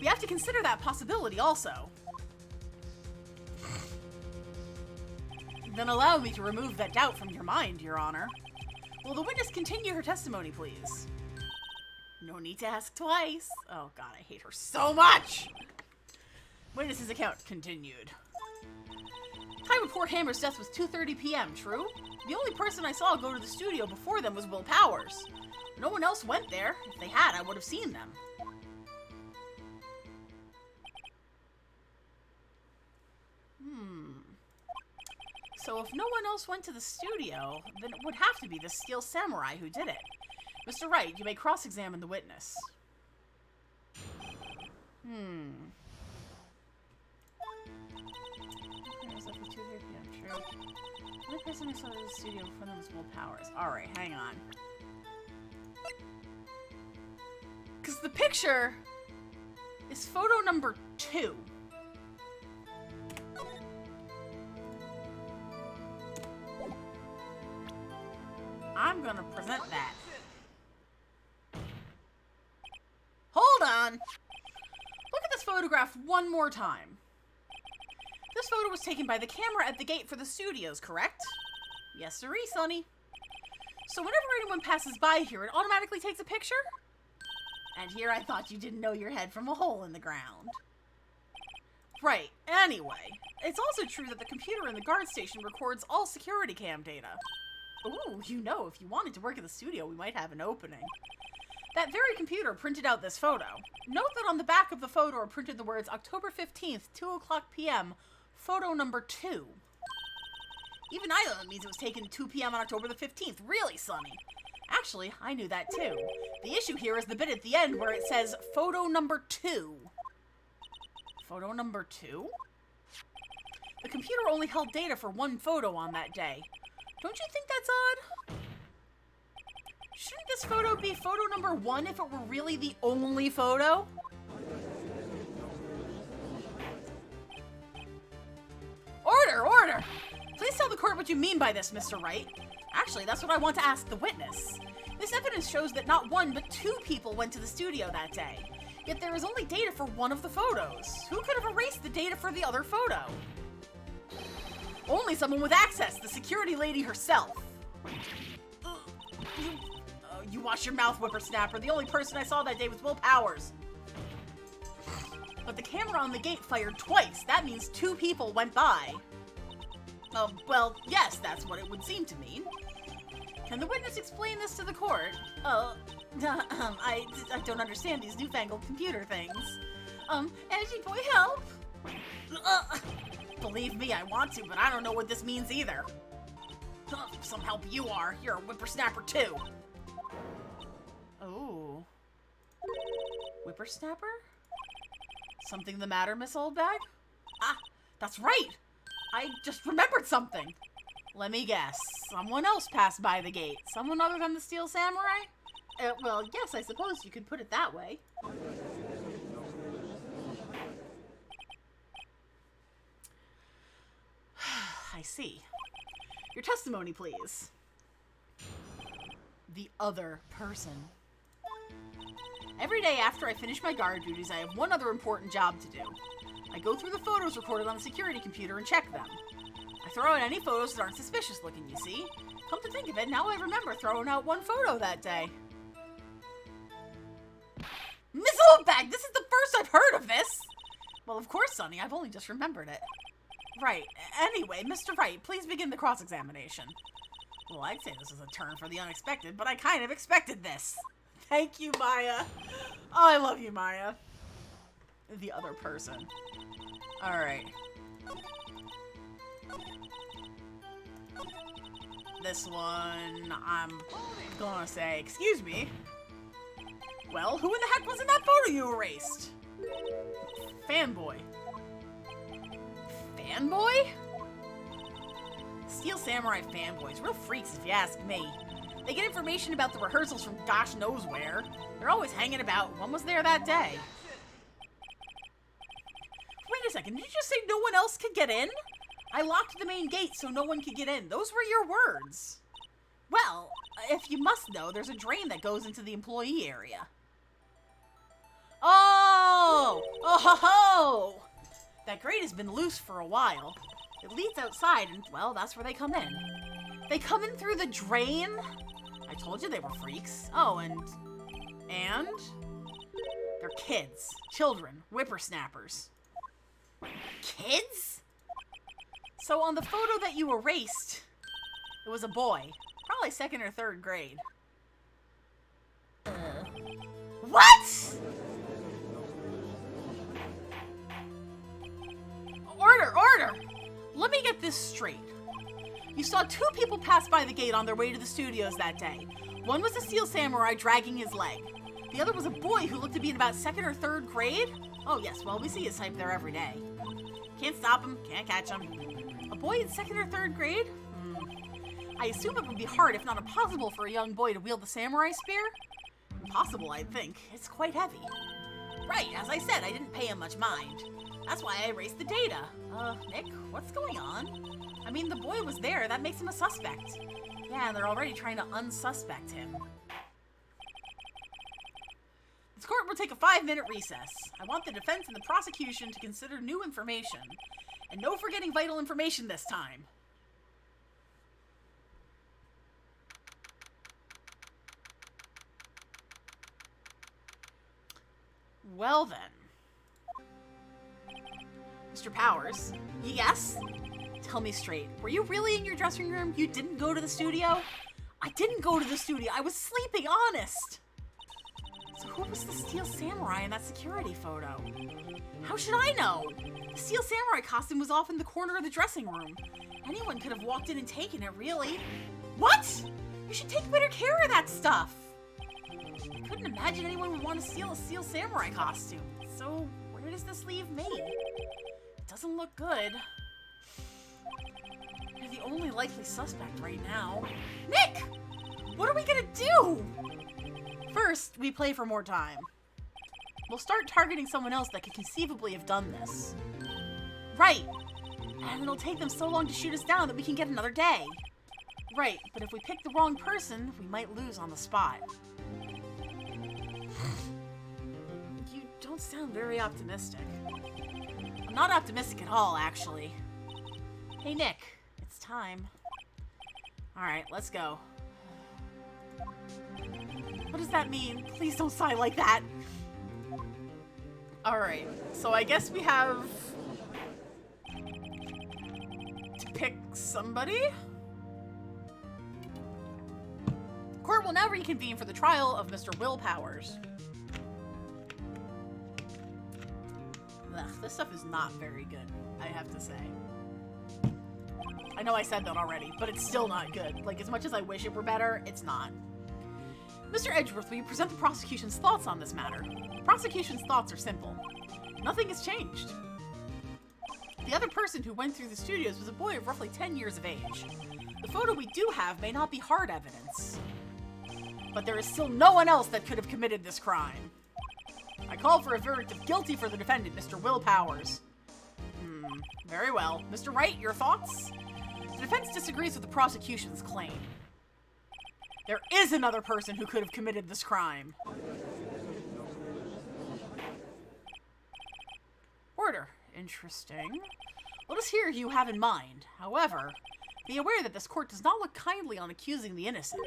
We have to consider that possibility also. Then allow me to remove that doubt from your mind, Your Honor. Will the witness continue her testimony, please? No need to ask twice. Oh god, I hate her so much! Witness's account continued. Time of poor Hammer's death was 2:30 p.m., true? The only person I saw go to the studio before them was Will Powers. No one else went there. If they had, I would have seen them. So if no one else went to the studio, then it would have to be the steel samurai who did it. Mr. Wright, you may cross-examine the witness. True. The only person I saw in the studio before them was Will Powers. Alright, hang on. Because the picture is photo number 2. I'm gonna present that. Hold on! Look at this photograph one more time. This photo was taken by the camera at the gate for the studios, correct? Yes, sirree, Sonny. So whenever anyone passes by here, it automatically takes a picture? And here I thought you didn't know your head from a hole in the ground. Right, anyway. It's also true that the computer in the guard station records all security cam data. Ooh, you know, if you wanted to work at the studio, we might have an opening. That very computer printed out this photo. Note that on the back of the photo are printed the words October 15th, 2 o'clock p.m., photo number 2. Even I know that means it was taken 2 p.m. on October the 15th. Really, Sonny? Actually, I knew that too. The issue here is the bit at the end where it says photo number 2. Photo number 2? The computer only held data for one photo on that day. Don't you think that's odd? Shouldn't this photo be photo number 1 if it were really the only photo? Order! Order! Please tell the court what you mean by this, Mr. Wright. Actually, that's what I want to ask the witness. This evidence shows that not 1, but 2 people went to the studio that day. Yet there is only data for one of the photos. Who could have erased the data for the other photo? Only someone with access, the security lady herself. You wash your mouth, whippersnapper. The only person I saw that day was Will Powers. But the camera on the gate fired twice. That means 2 people went by. Well, yes, that's what it would seem to mean. Can the witness explain this to the court? I don't understand these newfangled computer things. Edgy boy, help! Believe me, I want to, but I don't know what this means either. Some help you are. You're a whippersnapper too. Oh. Whippersnapper? Something the matter, Miss Oldbag? Ah, that's right! I just remembered something. Let me guess. Someone else passed by the gate. Someone other than the Steel Samurai? Well, yes, I suppose you could put it that way. I see. Your testimony, please. The other person. Every day after I finish my guard duties, I have one other important job to do. I go through the photos recorded on the security computer and check them. I throw out any photos that aren't suspicious looking, you see. Come to think of it, now I remember throwing out one photo that day. Miss Oldbag, this is the first I've heard of this! Well, of course, Sonny, I've only just remembered it. Right. Anyway, Mr. Wright, please begin the cross-examination. Well, I'd say this is a turn for the unexpected, but I kind of expected this. Thank you, Maya. Oh, I love you, Maya. The other person. Alright. This one, I'm gonna say, excuse me. Well, who in the heck was in that photo you erased? Fanboy. Fanboy? Steel Samurai fanboys, real freaks if you ask me. They get information about the rehearsals from gosh knows where. They're always hanging about. One was there that day. Wait a second, did you just say no one else could get in? I locked the main gate so no one could get in. Those were your words. Well, if you must know, there's a drain that goes into the employee area. Oh! Oh ho ho! That grate has been loose for a while. It leads outside and, well, that's where they come in. They come in through the drain? I told you they were freaks. Oh, and? They're kids. Children. Whippersnappers. Kids? So on the photo that you erased, it was a boy. Probably 2nd or 3rd grade. What?! Order! Let me get this straight. You saw 2 people pass by the gate on their way to the studios that day. One was a Steel Samurai dragging his leg. The other was a boy who looked to be in about 2nd or 3rd grade. Oh yes, well, we see his type there every day. Can't stop him, can't catch him. A boy in 2nd or 3rd grade? I assume it would be hard, if not impossible, for a young boy to wield the samurai spear? Impossible, I'd think. It's quite heavy. Right, as I said, I didn't pay him much mind. That's why I erased the data. Nick, what's going on? I mean, the boy was there. That makes him a suspect. Yeah, they're already trying to unsuspect him. This court will take a 5-minute recess. I want the defense and the prosecution to consider new information. And no forgetting vital information this time. Well then. Mr. Powers? Yes? Tell me straight. Were you really in your dressing room? You didn't go to the studio? I didn't go to the studio. I was sleeping, honest. So who was the Steel Samurai in that security photo? How should I know? The Steel Samurai costume was off in the corner of the dressing room. Anyone could have walked in and taken it, really. What? You should take better care of that stuff. I couldn't imagine anyone would want to steal a Steel Samurai costume. So where does this leave me? It doesn't look good. You're the only likely suspect right now. Nick! What are we gonna do? First, we play for more time. We'll start targeting someone else that could conceivably have done this. Right. And it'll take them so long to shoot us down that we can get another day. Right, but if we pick the wrong person, we might lose on the spot. You don't sound very optimistic. I'm not optimistic at all, actually. Hey, Nick. It's time. Alright, let's go. What does that mean? Please don't sigh like that. Alright, so I guess we have to pick somebody? Court will now reconvene for the trial of Mr. Will Powers. Ugh, this stuff is not very good, I have to say. I know I said that already, but it's still not good. Like, as much as I wish it were better, it's not. Mr. Edgeworth, will you present the prosecution's thoughts on this matter? The prosecution's thoughts are simple. Nothing has changed. The other person who went through the studios was a boy of roughly 10 years of age. The photo we do have may not be hard evidence, but there is still no one else that could have committed this crime. I call for a verdict of guilty for the defendant, Mr. Will Powers. Very well. Mr. Wright, your thoughts? The defense disagrees with the prosecution's claim. There is another person who could have committed this crime. Order. Interesting. Let us hear who you have in mind. However, be aware that this court does not look kindly on accusing the innocent.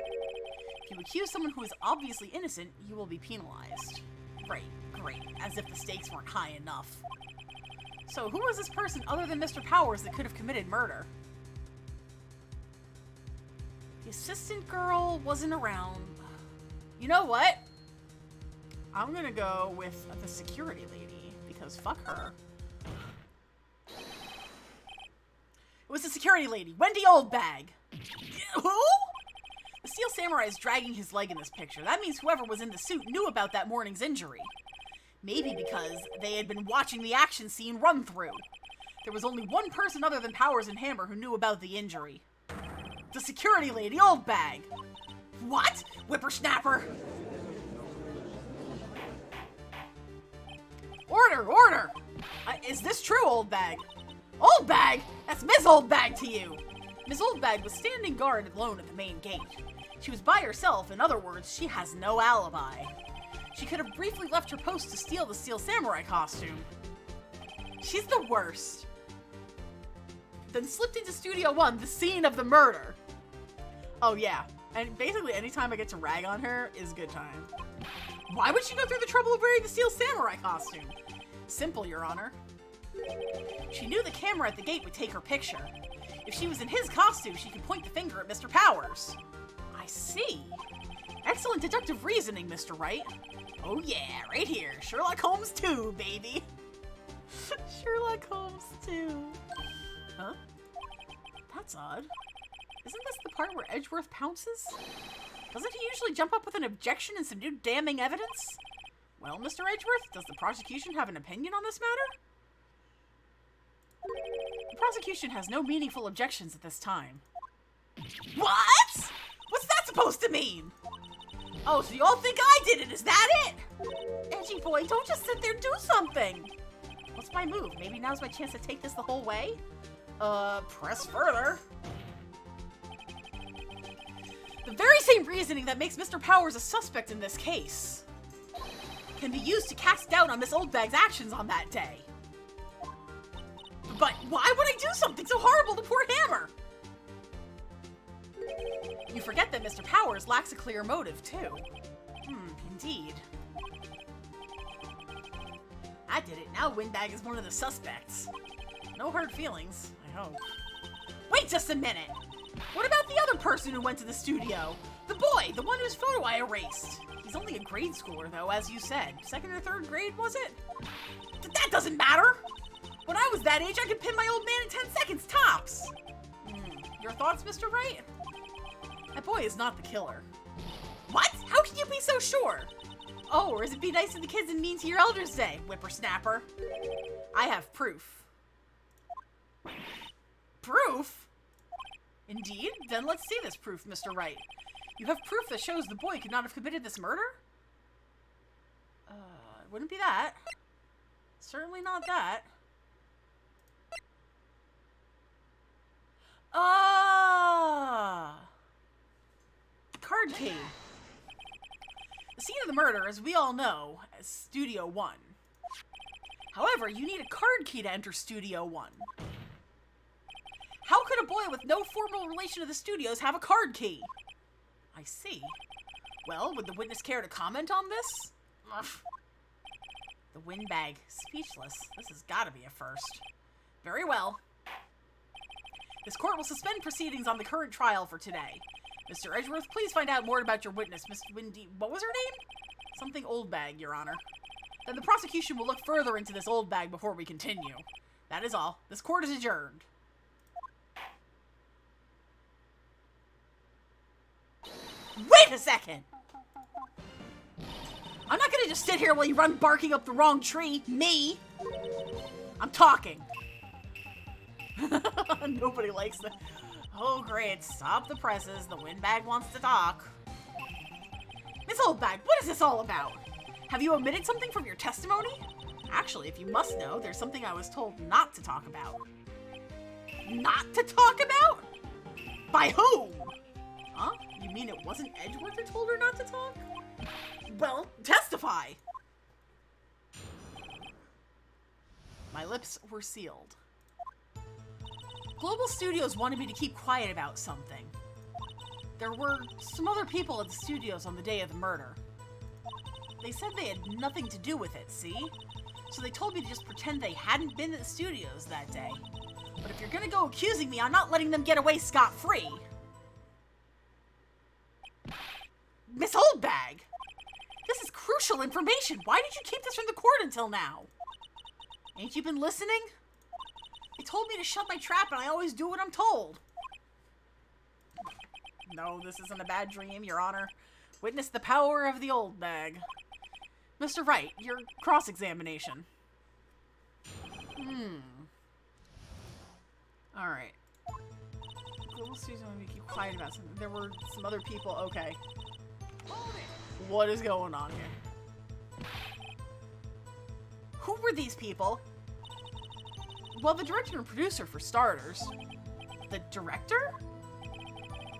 If you accuse someone who is obviously innocent, you will be penalized. Great. As if the stakes weren't high enough. So, who was this person other than Mr. Powers that could have committed murder? The assistant girl wasn't around. You know what? I'm gonna go with the security lady, because fuck her. It was the security lady, Wendy Oldbag. Who? The Steel Samurai is dragging his leg in this picture, that means whoever was in the suit knew about that morning's injury. Maybe because they had been watching the action scene run through. There was only one person other than Powers and Hammer who knew about the injury. The security lady, Old Bag. What? Whippersnapper! Order! Is this true, Old Bag? Old Bag? That's Miss Old Bag to you! Miss Old Bag was standing guard alone at the main gate. She was by herself, in other words, she has no alibi. She could have briefly left her post to steal the Steel Samurai costume. She's the worst. Then slipped into Studio 1, the scene of the murder. Oh yeah, and basically anytime I get to rag on her is good time. Why would she go through the trouble of wearing the Steel Samurai costume? Simple, Your Honor. She knew the camera at the gate would take her picture. If she was in his costume, she could point the finger at Mr. Powers. I see. Excellent deductive reasoning, Mr. Wright. Oh yeah, right here. Sherlock Holmes 2, baby. Sherlock Holmes 2. Huh? That's odd. Isn't this the part where Edgeworth pounces? Doesn't he usually jump up with an objection and some new damning evidence? Well, Mr. Edgeworth, does the prosecution have an opinion on this matter? The prosecution has no meaningful objections at this time. What? What's that supposed to mean? Oh, so you all think I did it, is that it? Edgy boy, don't just sit there, do something! What's my move? Maybe now's my chance to take this the whole way? Press further. The very same reasoning that makes Mr. Powers a suspect in this case can be used to cast doubt on Miss Oldbag's actions on that day. But why would I do something so horrible to poor Hammer? You forget that Mr. Powers lacks a clear motive, too. Indeed. I did it. Now Windbag is one of the suspects. No hard feelings, I hope. Wait just a minute! What about the other person who went to the studio? The boy, the one whose photo I erased. He's only a grade schooler, though, as you said. 2nd or 3rd grade, was it? That doesn't matter! When I was that age, I could pin my old man in 10 seconds, tops! Your thoughts, Mr. Wright? That boy is not the killer. What? How can you be so sure? Oh, or is it be nice to the kids and mean to your elders day, whippersnapper? I have proof. Proof? Indeed? Then let's see this proof, Mr. Wright. You have proof that shows the boy could not have committed this murder? It wouldn't be that. Certainly not that. Card key. The scene of the murder, as we all know, is Studio 1. However, you need a card key to enter Studio 1. How could a boy with no formal relation to the studios have a card key? I see. Well, would the witness care to comment on this? The windbag. Speechless. This has got to be a first. Very well. This court will suspend proceedings on the current trial for today. Mr. Edgeworth, please find out more about your witness, Miss Windy... What was her name? Something Oldbag, Your Honor. Then the prosecution will look further into this Oldbag before we continue. That is all. This court is adjourned. Wait a second! I'm not gonna just sit here while you run barking up the wrong tree. Me! I'm talking. Nobody likes that. Oh, great. Stop the presses. The windbag wants to talk. Miss Oldbag, what is this all about? Have you omitted something from your testimony? Actually, if you must know, there's something I was told not to talk about. Not to talk about? By whom? Huh? You mean it wasn't Edgeworth who told her not to talk? Well, testify! My lips were sealed. Global Studios wanted me to keep quiet about something. There were some other people at the studios on the day of the murder. They said they had nothing to do with it, see? So they told me to just pretend they hadn't been at the studios that day. But if you're gonna go accusing me, I'm not letting them get away scot-free. Miss Oldbag! This is crucial information. Why did you keep this from the court until now? Ain't you been listening? They told me to shut my trap and I always do what I'm told. No, this isn't a bad dream, Your Honor. Witness the power of the old bag. Mr. Wright, your cross-examination. Alright. Global Studios want me to keep quiet about something. There were some other people. Okay. What is going on here? Who were these people? Well, the director and producer, for starters. The director?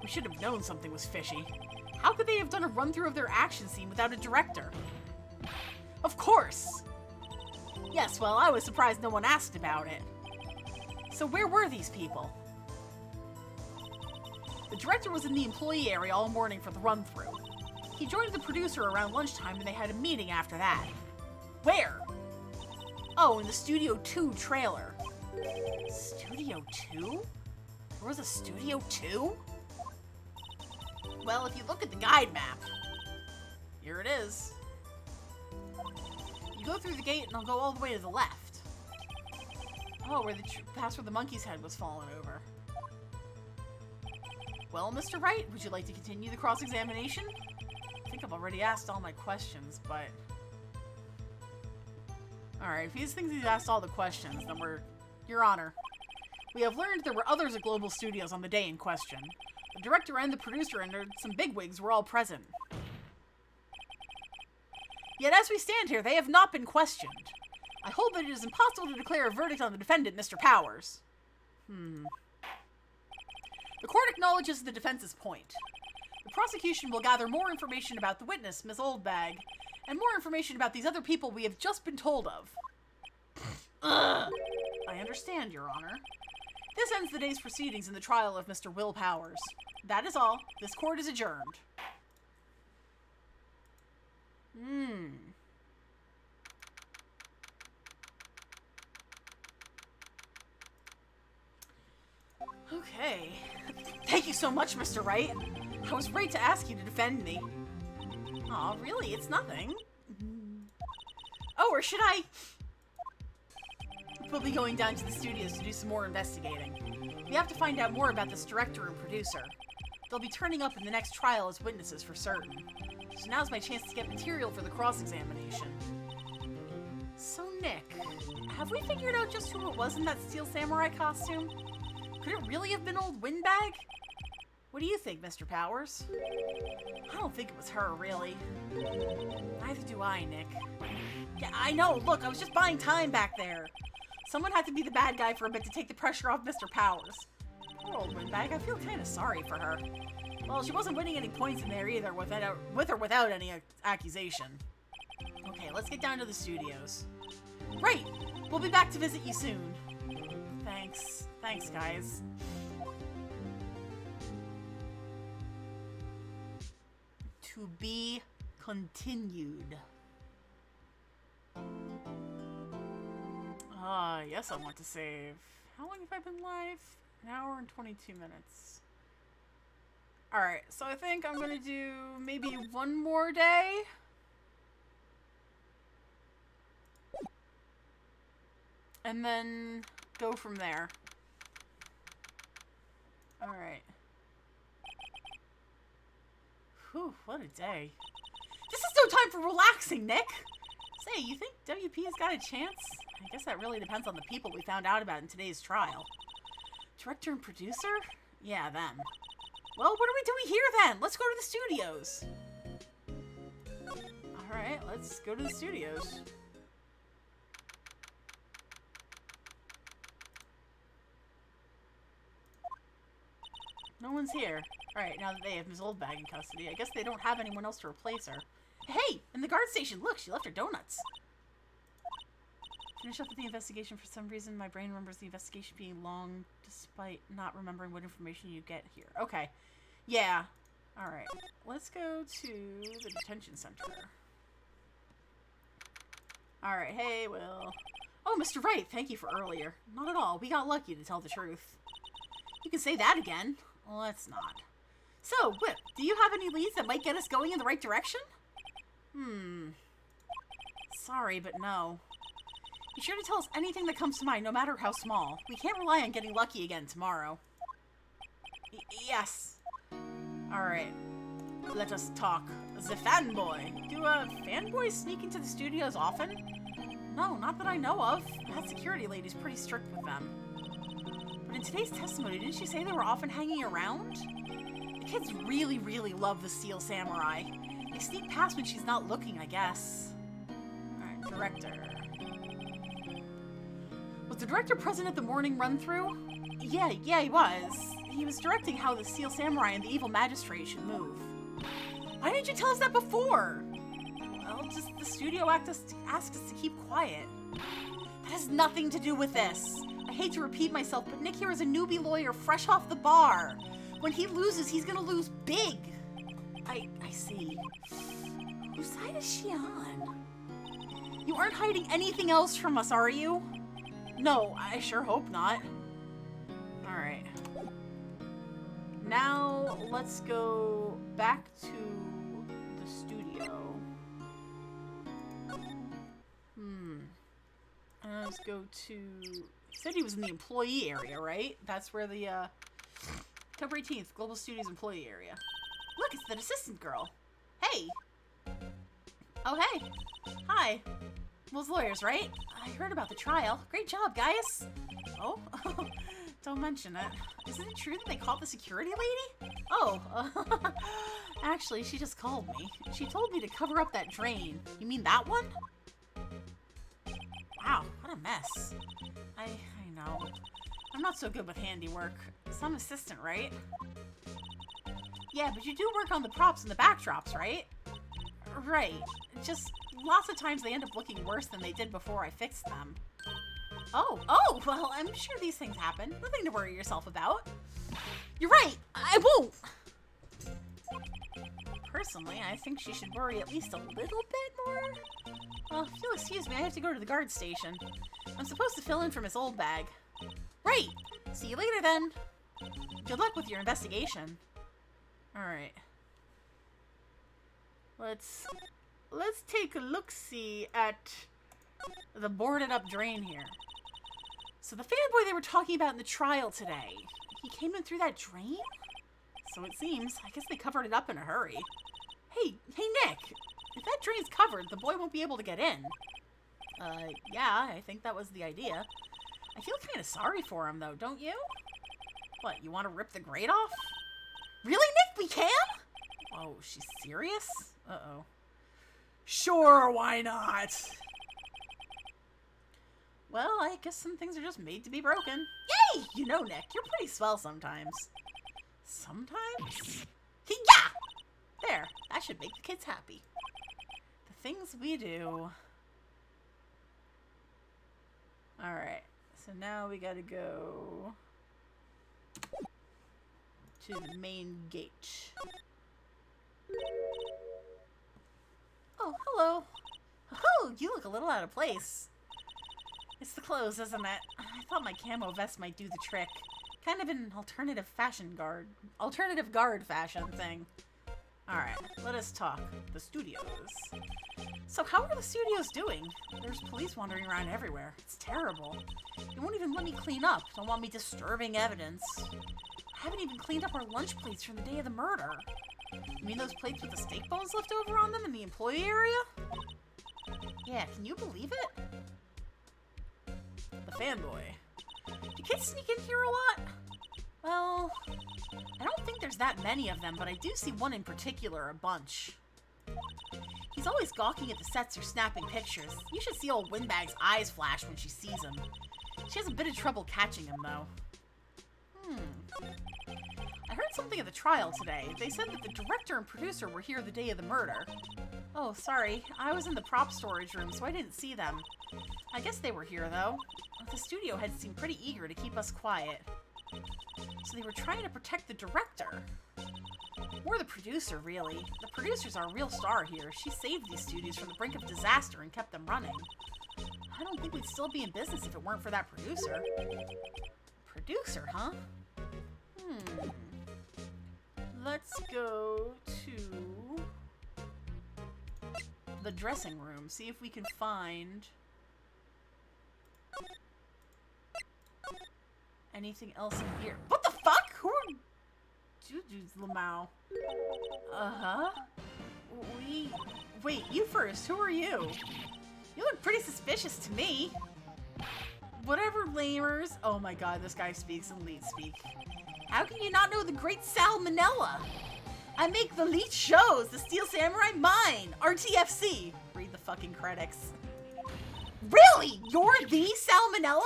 We should have known something was fishy. How could they have done a run-through of their action scene without a director? Of course! Yes, well, I was surprised no one asked about it. So where were these people? The director was in the employee area all morning for the run-through. He joined the producer around lunchtime and they had a meeting after that. Where? Oh, in the Studio 2 trailer. Studio 2? There was a Studio 2? Well, if you look at the guide map, here it is. You go through the gate and I'll go all the way to the left. Oh, past where the monkey's head was fallen over. Well, Mr. Wright, would you like to continue the cross-examination? I think I've already asked all my questions, but... Alright, if he thinks he's asked all the questions, then we're... Your Honor, we have learned there were others at Global Studios on the day in question. The director and the producer and some bigwigs were all present. Yet as we stand here, they have not been questioned. I hold that it is impossible to declare a verdict on the defendant, Mr. Powers. The court acknowledges the defense's point. The prosecution will gather more information about the witness, Miss Oldbag, and more information about these other people we have just been told of. Ugh. I understand, Your Honor. This ends the day's proceedings in the trial of Mr. Will Powers. That is all. This court is adjourned. Okay. Thank you so much, Mr. Wright. I was right to ask you to defend me. Aw, really? It's nothing. Oh, or should I... We'll be going down to the studios to do some more investigating. We have to find out more about this director and producer. They'll be turning up in the next trial as witnesses for certain. So now's my chance to get material for the cross-examination. So, Nick, have we figured out just who it was in that Steel Samurai costume? Could it really have been old Windbag? What do you think, Mr. Powers? I don't think it was her, really. Neither do I, Nick. Yeah, I know. Look, I was just buying time back there. Someone had to be the bad guy for a bit to take the pressure off Mr. Powers. Poor old Windbag. I feel kind of sorry for her. Well, she wasn't winning any points in there either, with or without any accusation. Okay, let's get down to the studios. Right! We'll be back to visit you soon. Thanks. Thanks, guys. To be continued. Yes, I want to save. How long have I been live? An hour and 22 minutes. Alright, so I think I'm gonna do maybe one more day. And then go from there. Alright. Whew, what a day. This is no time for relaxing, Nick! Say, you think WP has got a chance? I guess that really depends on the people we found out about in today's trial. Director and producer? Yeah, them. Well, what are we doing here then? Let's go to the studios. Alright, let's go to the studios. No one's here. Alright, now that they have Ms. Oldbag in custody, I guess they don't have anyone else to replace her. Hey! In the guard station, look, she left her donuts. Finish up with the investigation. For some reason, my brain remembers the investigation being long, despite not remembering what information you get here. Okay. Yeah. Alright. Let's go to the detention center. Alright, hey, Will. Oh, Mr. Wright, thank you for earlier. Not at all. We got lucky, to tell the truth. You can say that again. Well, let's not. So, Whip, do you have any leads that might get us going in the right direction? Sorry, but no. Be sure to tell us anything that comes to mind, no matter how small. We can't rely on getting lucky again tomorrow. Yes. Alright. Let us talk. The fanboy. Do fanboys sneak into the studios often? No, not that I know of. That security lady's pretty strict with them. But in today's testimony, didn't she say they were often hanging around? The kids really, really love the Seal Samurai. They sneak past when she's not looking, I guess. Alright, director. Was the director present at the morning run-through? Yeah, he was. He was directing how the Seal Samurai and the Evil Magistrate should move. Why didn't you tell us that before? Well, just the studio asked us to keep quiet. That has nothing to do with this. I hate to repeat myself, but Nick here is a newbie lawyer fresh off the bar. When he loses, he's gonna lose big. I see. Whose side is she on? You aren't hiding anything else from us, are you? No, I sure hope not. Alright. Now, let's go back to the studio. Let's go to... He said he was in the employee area, right? That's where the, October 18th, Global Studios employee area. Look, it's that assistant girl. Hey! Oh, hey! Hi! Those lawyers, right? I heard about the trial. Great job, guys! Oh? Don't mention it. Isn't it true that they caught the security lady? Oh, actually, she just called me. She told me to cover up that drain. You mean that one? Wow, what a mess. I know. I'm not so good with handiwork. Some assistant, right? Yeah, but you do work on the props and the backdrops, right? Right. Just lots of times they end up looking worse than they did before I fixed them. Oh, well, I'm sure these things happen. Nothing to worry yourself about. You're right, I won't! Personally, I think she should worry at least a little bit more. Well, if you'll excuse me, I have to go to the guard station. I'm supposed to fill in for Miss Oldbag. Right! See you later, then. Good luck with your investigation. Alright. Let's take a look-see at the boarded-up drain here. So the fanboy they were talking about in the trial today, he came in through that drain? So it seems. I guess they covered it up in a hurry. Hey, Nick! If that drain's covered, the boy won't be able to get in. Yeah, I think that was the idea. I feel kind of sorry for him, though, don't you? What, you want to rip the grate off? Really, Nick? We can? Oh, she's serious? Uh-oh. Sure, why not? Well, I guess some things are just made to be broken. Yay! You know, Nick, you're pretty swell sometimes. Sometimes? Yeah! There, that should make the kids happy. The things we do. Alright, so now we gotta go to the main gate. Oh, hello. Oh, you look a little out of place. It's the clothes, isn't it? I thought my camo vest might do the trick. Kind of an alternative guard fashion thing. Alright, let us talk. The studios. So how are the studios doing? There's police wandering around everywhere. It's terrible. They won't even let me clean up. Don't want me disturbing evidence. I haven't even cleaned up our lunch plates from the day of the murder. You mean those plates with the steak bones left over on them in the employee area? Yeah, can you believe it? The fanboy. Do kids sneak in here a lot? Well, I don't think there's that many of them, but I do see one in particular a bunch. He's always gawking at the sets or snapping pictures. You should see old Windbag's eyes flash when she sees him. She has a bit of trouble catching him, though. I heard something at the trial today. They said that the director and producer were here the day of the murder. Oh, sorry. I was in the prop storage room, so I didn't see them. I guess they were here, though. The studio head seemed pretty eager to keep us quiet. So they were trying to protect the director. Or the producer, really. The producer's our real star here. She saved these studios from the brink of disaster and kept them running. I don't think we'd still be in business if it weren't for that producer. Producer, huh? Let's go to the dressing room. See if we can find anything else in here. What the fuck? Who are Juju's Lamau. Uh-huh. Wait, you first. Who are you? You look pretty suspicious to me. Whatever, lamers. Oh my god, this guy speaks in lead speak. How can you not know the great Salmonella? I make the lead shows, the Steel Samurai mine, RTFC. Read the fucking credits. Really? You're the Salmonella?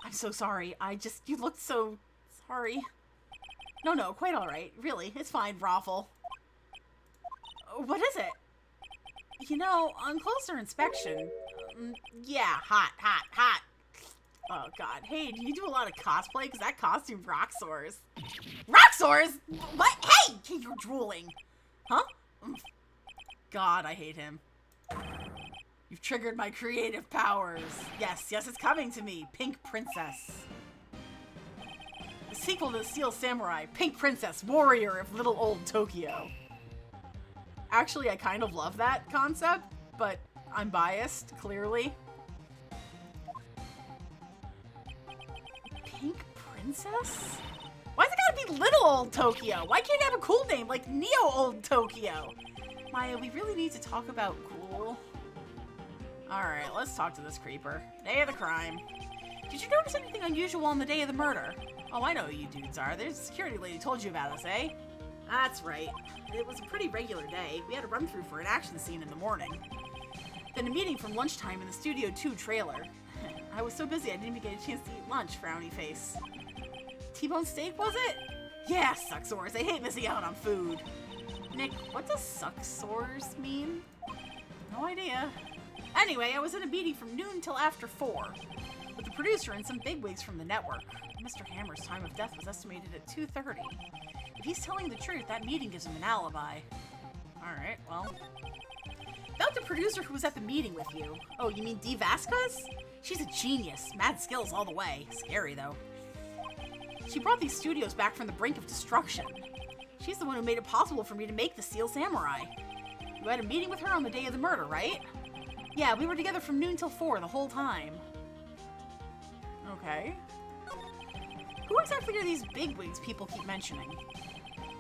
I'm so sorry. You looked so sorry. No, quite alright. Really, it's fine, Raffle. What is it? You know, on closer inspection, yeah, hot. Oh god, hey, do you do a lot of cosplay? Because that costume rock soars. Rock soars? What? Hey, you're drooling. Huh? God, I hate him. You've triggered my creative powers. Yes, it's coming to me. Pink Princess. The sequel to the Steel Samurai, Pink Princess, Warrior of Little Old Tokyo. Actually, I kind of love that concept, but I'm biased, clearly. Pink Princess? Why's it gotta be Little Old Tokyo? Why can't it have a cool name like Neo Old Tokyo? Maya, we really need to talk about Ghoul. Alright, let's talk to this creeper. Day of the crime. Did you notice anything unusual on the day of the murder? Oh, I know who you dudes are. There's a security lady told you about us, eh? That's right. It was a pretty regular day. We had a run-through for an action scene in the morning. Then a meeting from lunchtime in the Studio 2 trailer. I was so busy I didn't even get a chance to eat lunch, frowny face. T-bone steak, was it? Yeah, sucksores. I hate missing out on food. Nick, what does sucksores mean? No idea. Anyway, I was in a meeting from noon till after 4 with the producer and some bigwigs from the network. Mr. Hammer's time of death was estimated at 2:30. If he's telling the truth, that meeting gives him an alibi. Alright, well. About the producer who was at the meeting with you. Oh, you mean Dee Vasquez? She's a genius. Mad skills all the way. Scary, though. She brought these studios back from the brink of destruction. She's the one who made it possible for me to make the Steel Samurai. You had a meeting with her on the day of the murder, right? Yeah, we were together from noon till 4 the whole time. Okay. Who exactly are these bigwigs people keep mentioning?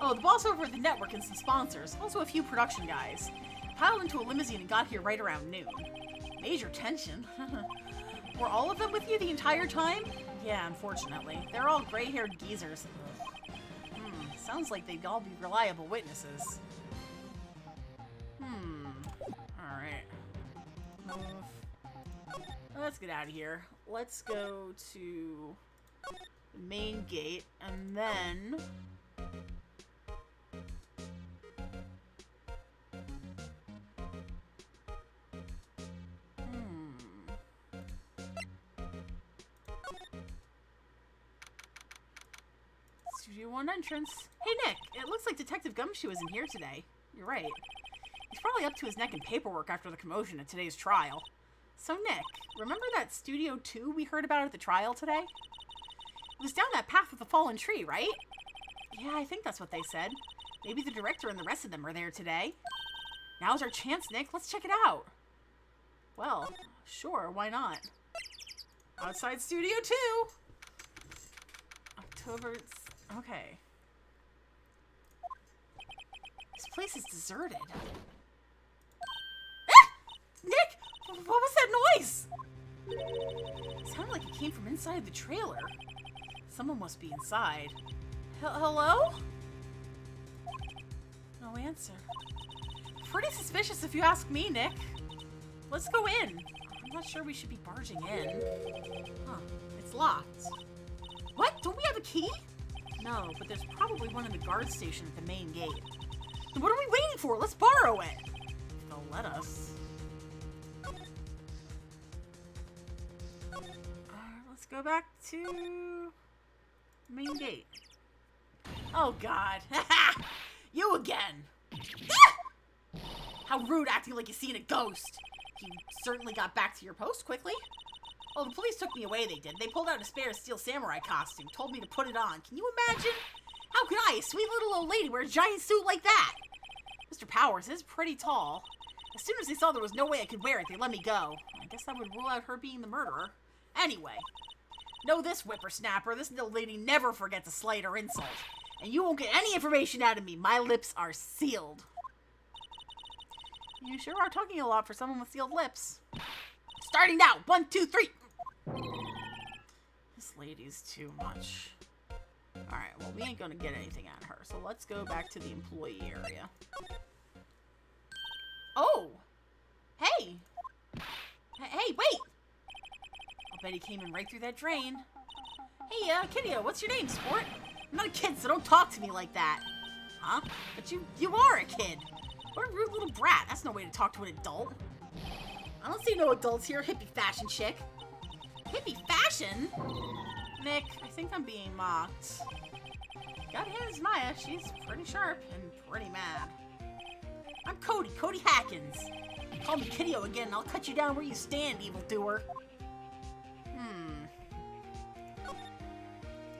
Oh, the boss over at the network and some sponsors, also a few production guys. Piled into a limousine and got here right around noon. Major tension. Were all of them with you the entire time? Yeah, unfortunately. They're all gray-haired geezers. Sounds like they'd all be reliable witnesses. Alright. Move. Let's get out of here. Let's go to the main gate, and then... Studio 1 entrance. Hey, Nick. It looks like Detective Gumshoe isn't here today. You're right. He's probably up to his neck in paperwork after the commotion at today's trial. So, Nick, remember that Studio 2 we heard about at the trial today? It was down that path with the fallen tree, right? Yeah, I think that's what they said. Maybe the director and the rest of them are there today. Now's our chance, Nick. Let's check it out. Well, sure, why not? Outside Studio 2! October... Okay. This place is deserted. Ah! Nick! What was that noise? It sounded like it came from inside the trailer. Someone must be inside. Hello? No answer. Pretty suspicious if you ask me, Nick. Let's go in. I'm not sure we should be barging in. Huh. It's locked. What? Don't we have a key? No, but there's probably one in the guard station at the main gate. Then what are we waiting for? Let's borrow it. If they'll let us. Let's go back to main gate. Oh God. You again. How rude, acting like you've seen a ghost. You certainly got back to your post quickly. Oh, the police took me away, they did. They pulled out a spare Steel Samurai costume, told me to put it on. Can you imagine? How could I, a sweet little old lady, wear a giant suit like that? Mr. Powers is pretty tall. As soon as they saw there was no way I could wear it, they let me go. I guess that would rule out her being the murderer. Anyway, Know this, whippersnapper. This little lady never forgets a slight or insult. And you won't get any information out of me. My lips are sealed. You sure are talking a lot for someone with sealed lips. Starting now. 1, 2, 3. This lady's too much. Alright, well, we ain't gonna get anything out of her. So let's go back to the employee area. Oh! Hey! Hey, wait! I'll bet he came in right through that drain. Hey, Kiddo, what's your name, sport? I'm not a kid, so don't talk to me like that. Huh? But you are a kid. What a rude little brat. That's no way to talk to an adult. I don't see no adults here, hippie fashion chick. Hippie fashion? Nick, I think I'm being mocked. Gotta hand it to Maya. She's pretty sharp and pretty mad. I'm Cody Hackins. Call me Kiddo again and I'll cut you down where you stand, evildoer.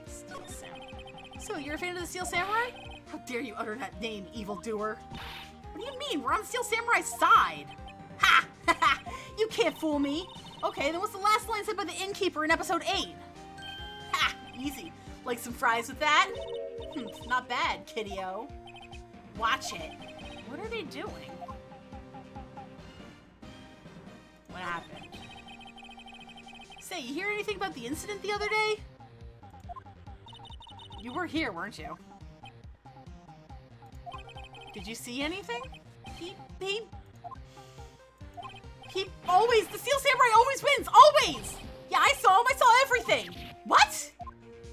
Steel Samurai. So, you're a fan of the Steel Samurai? How dare you utter that name, evildoer? What do you mean? We're on the Steel Samurai's side. Ha! You can't fool me. Okay, then what's the last line said by the innkeeper in episode 8? Ha! Easy. Like some fries with that? Not bad, Kiddo. Watch it. What are they doing? What happened? Say, you hear anything about the incident the other day? You were here, weren't you? Did you see anything? He always, the Steel Samurai always wins, always! Yeah, I saw him, I saw everything! What?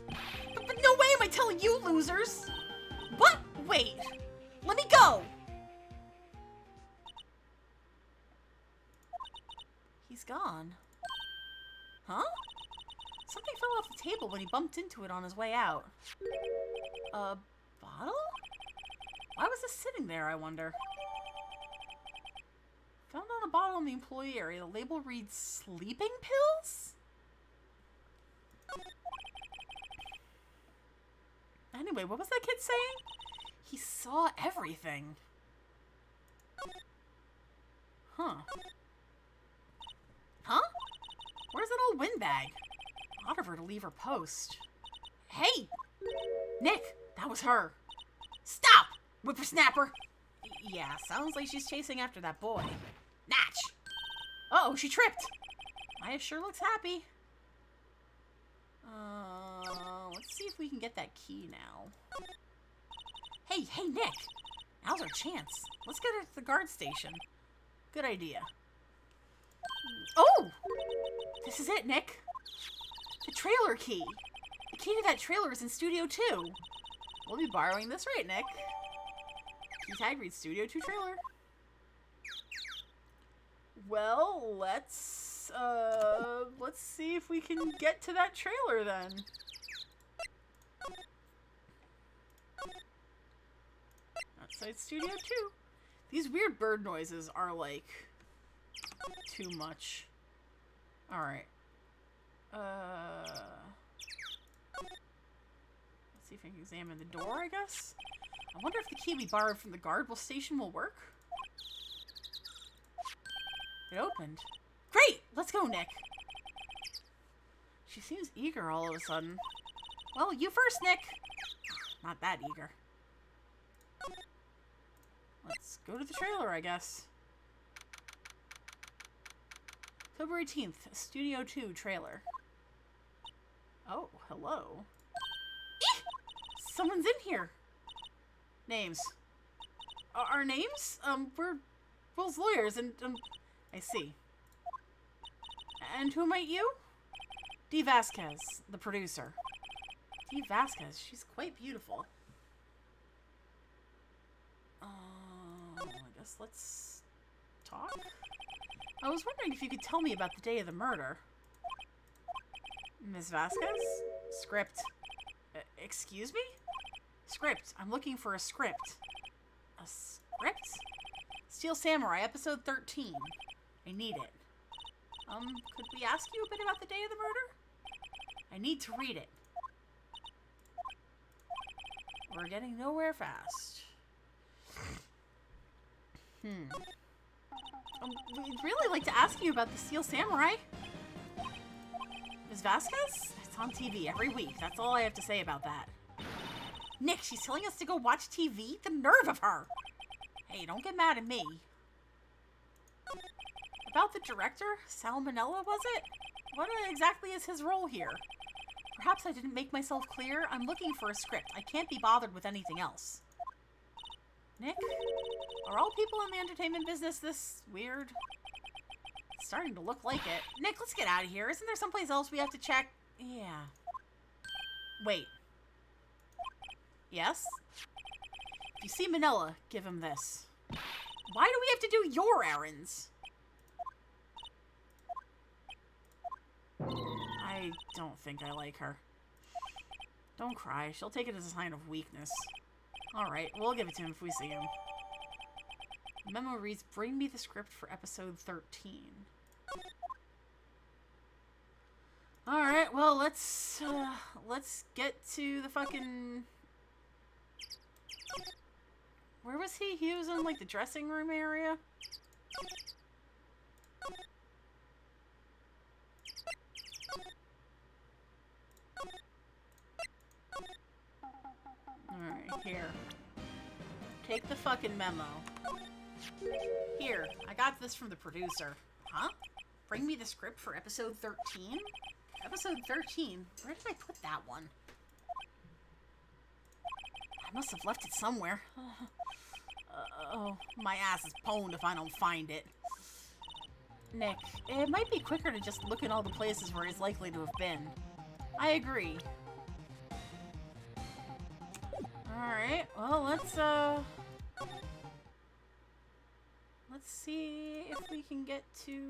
But no way am I telling you, losers! What? Wait, let me go! He's gone. Huh? Something fell off the table when he bumped into it on his way out. A bottle? Why was this sitting there, I wonder? Found on a bottle in the employee area. The label reads sleeping pills? Anyway, what was that kid saying? He saw everything. Huh. Huh? Where's that old windbag? Odd of her to leave her post. Hey! Nick! That was her. Stop! Whippersnapper! Yeah, sounds like she's chasing after that boy. Natch! Uh-oh, she tripped! Maya sure looks happy. Let's see if we can get that key now. Hey, Nick! Now's our chance. Let's get her to the guard station. Good idea. Oh! This is it, Nick. The trailer key. The key to that trailer is in Studio 2. We'll be borrowing this, right, Nick? Key tag reads Studio 2 trailer. Well, let's see if we can get to that trailer then. Outside Studio 2. These weird bird noises are like too much. Alright. Let's see if I can examine the door, I guess. I wonder if the key we borrowed from the guard station will work. It opened. Great! Let's go, Nick. She seems eager all of a sudden. Well, you first, Nick. Not that eager. Let's go to the trailer, I guess. October 18th, Studio 2 trailer. Oh, hello. Eek! Someone's in here. Names. Our names? We're Will's lawyers, and, I see. And who might you? Dee Vasquez, the producer. Dee Vasquez, she's quite beautiful. I guess let's talk? I was wondering if you could tell me about the day of the murder. Ms. Vasquez? Script. Excuse me? Script. I'm looking for a script. A script? Steel Samurai, episode 13. I need it. Could we ask you a bit about the day of the murder? I need to read it. We're getting nowhere fast. We'd really like to ask you about the Steel Samurai. Ms. Vasquez? That's on TV every week. That's all I have to say about that. Nick, she's telling us to go watch TV? The nerve of her! Hey, don't get mad at me. About the director? Salmonella, was it? What exactly is his role here? Perhaps I didn't make myself clear. I'm looking for a script. I can't be bothered with anything else. Nick? Are all people in the entertainment business this weird? It's starting to look like it. Nick, let's get out of here. Isn't there someplace else we have to check? Yeah. Wait. Yes? If you see Manila, give him this. Why do we have to do your errands? I don't think I like her. Don't cry. She'll take it as a sign of weakness. Alright, we'll give it to him if we see him. The memo reads, bring me the script for episode 13. Alright, well, let's get to the fucking... Where was he? He was in, like, the dressing room area? Alright, here. Take the fucking memo. Here, I got this from the producer. Huh? Bring me the script for episode 13? Episode 13? Where did I put that one? I must have left it somewhere. Oh, my ass is pwned if I don't find it. Nick, it might be quicker to just look in all the places where he's likely to have been. I agree. Alright, well, let's see if we can get to...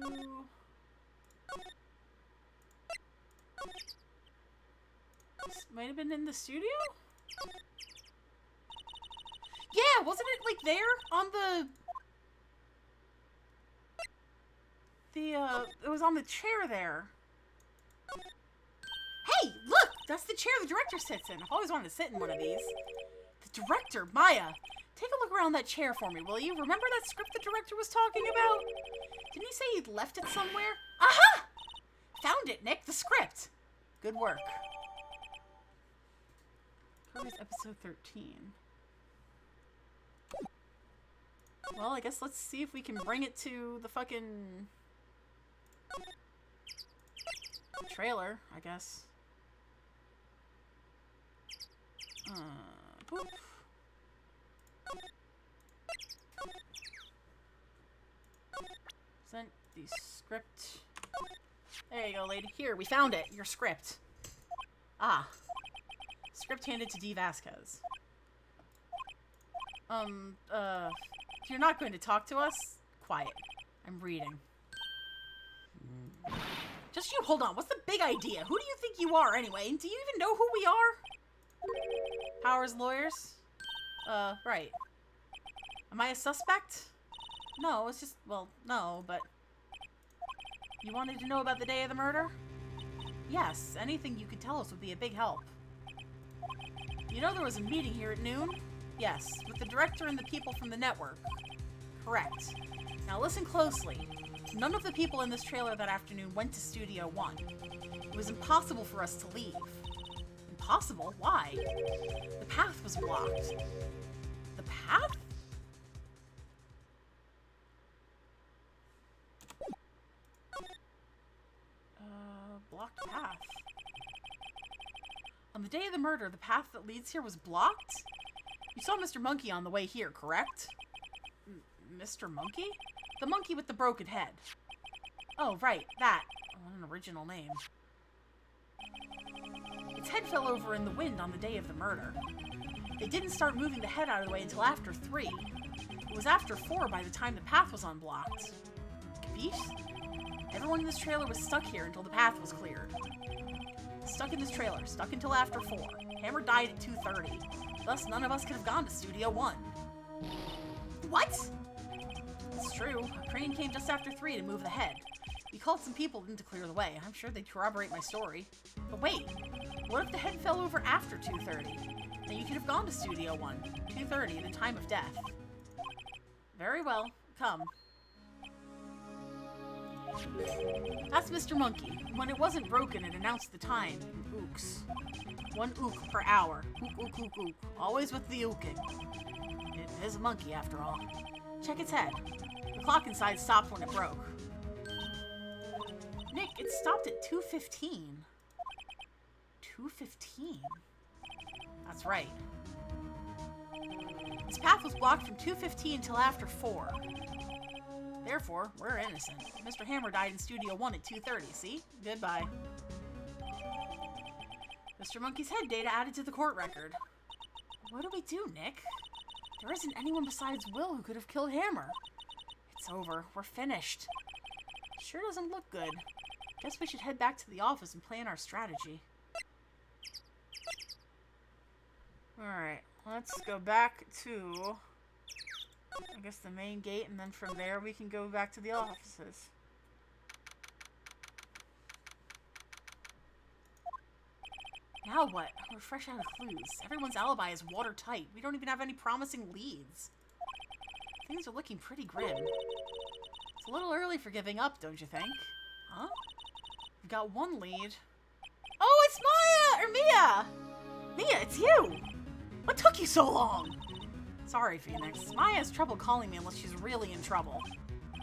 This might have been in the studio? Yeah, wasn't it, like, there? On it was on the chair there. Hey, look! That's the chair the director sits in. I've always wanted to sit in one of these. The director, Maya. Take a look around that chair for me, will you? Remember that script the director was talking about? Didn't he say he'd left it somewhere? Aha! Found it, Nick. The script. Good work. Where's episode 13? Well, I guess let's see if we can bring it to the fucking... trailer, I guess. Boop. Sent the script. There you go, lady. Here, we found it. Your script. Ah. Script handed to D. Vasquez. You're not going to talk to us? Quiet. I'm reading. Just you hold on. What's the big idea? Who do you think you are, anyway? And do you even know who we are? Powers lawyers? Right. Am I a suspect? No, it's just, well, no, but... You wanted to know about the day of the murder? Yes, anything you could tell us would be a big help. You know there was a meeting here at noon? Yes, with the director and the people from the network. Correct. Now listen closely. None of the people in this trailer that afternoon went to Studio 1. It was impossible for us to leave. Impossible? Why? The path was blocked. The path? Blocked path. On the day of the murder, the path that leads here was blocked? You saw Mr. Monkey on the way here, correct? Mr. Monkey? The monkey with the broken head. Oh, right, that. What an original name. Its head fell over in the wind on the day of the murder. They didn't start moving the head out of the way until after 3. It was after 4 by the time the path was unblocked. Capiche? Everyone in this trailer was stuck here until the path was cleared. Stuck in this trailer, stuck until after 4. Hammer died at 2:30. Thus, none of us could have gone to Studio 1. What? It's true. A crane came just after 3 to move the head. We called some people in to clear the way. I'm sure they'd corroborate my story. But wait, what if the head fell over after 2:30? Then you could have gone to Studio 1. 2:30, the time of death. Very well. Come. That's Mr. Monkey. When it wasn't broken, it announced the time in ooks. 1 ook per hour. Ook, ook, ook, ook. Always with the ooking. It is a monkey, after all. Check its head. The clock inside stopped when it broke. Nick, it stopped at 2:15. 2:15? That's right. This path was blocked from 2:15 till after 4. Therefore, we're innocent. Mr. Hammer died in Studio 1 at 2:30, see? Goodbye. Mr. Monkey's head data added to the court record. What do we do, Nick? There isn't anyone besides Will who could have killed Hammer. It's over. We're finished. Sure doesn't look good. Guess we should head back to the office and plan our strategy. Alright, let's go back to, I guess, the main gate, and then from there we can go back to the offices. Now what? We're fresh out of clues. Everyone's alibi is watertight. We don't even have any promising leads. Things are looking pretty grim. It's a little early for giving up, don't you think? Huh? We've got one lead. Oh, it's Maya! Or Mia! Mia, it's you! What took you so long? Sorry, Phoenix. Maya has trouble calling me unless she's really in trouble.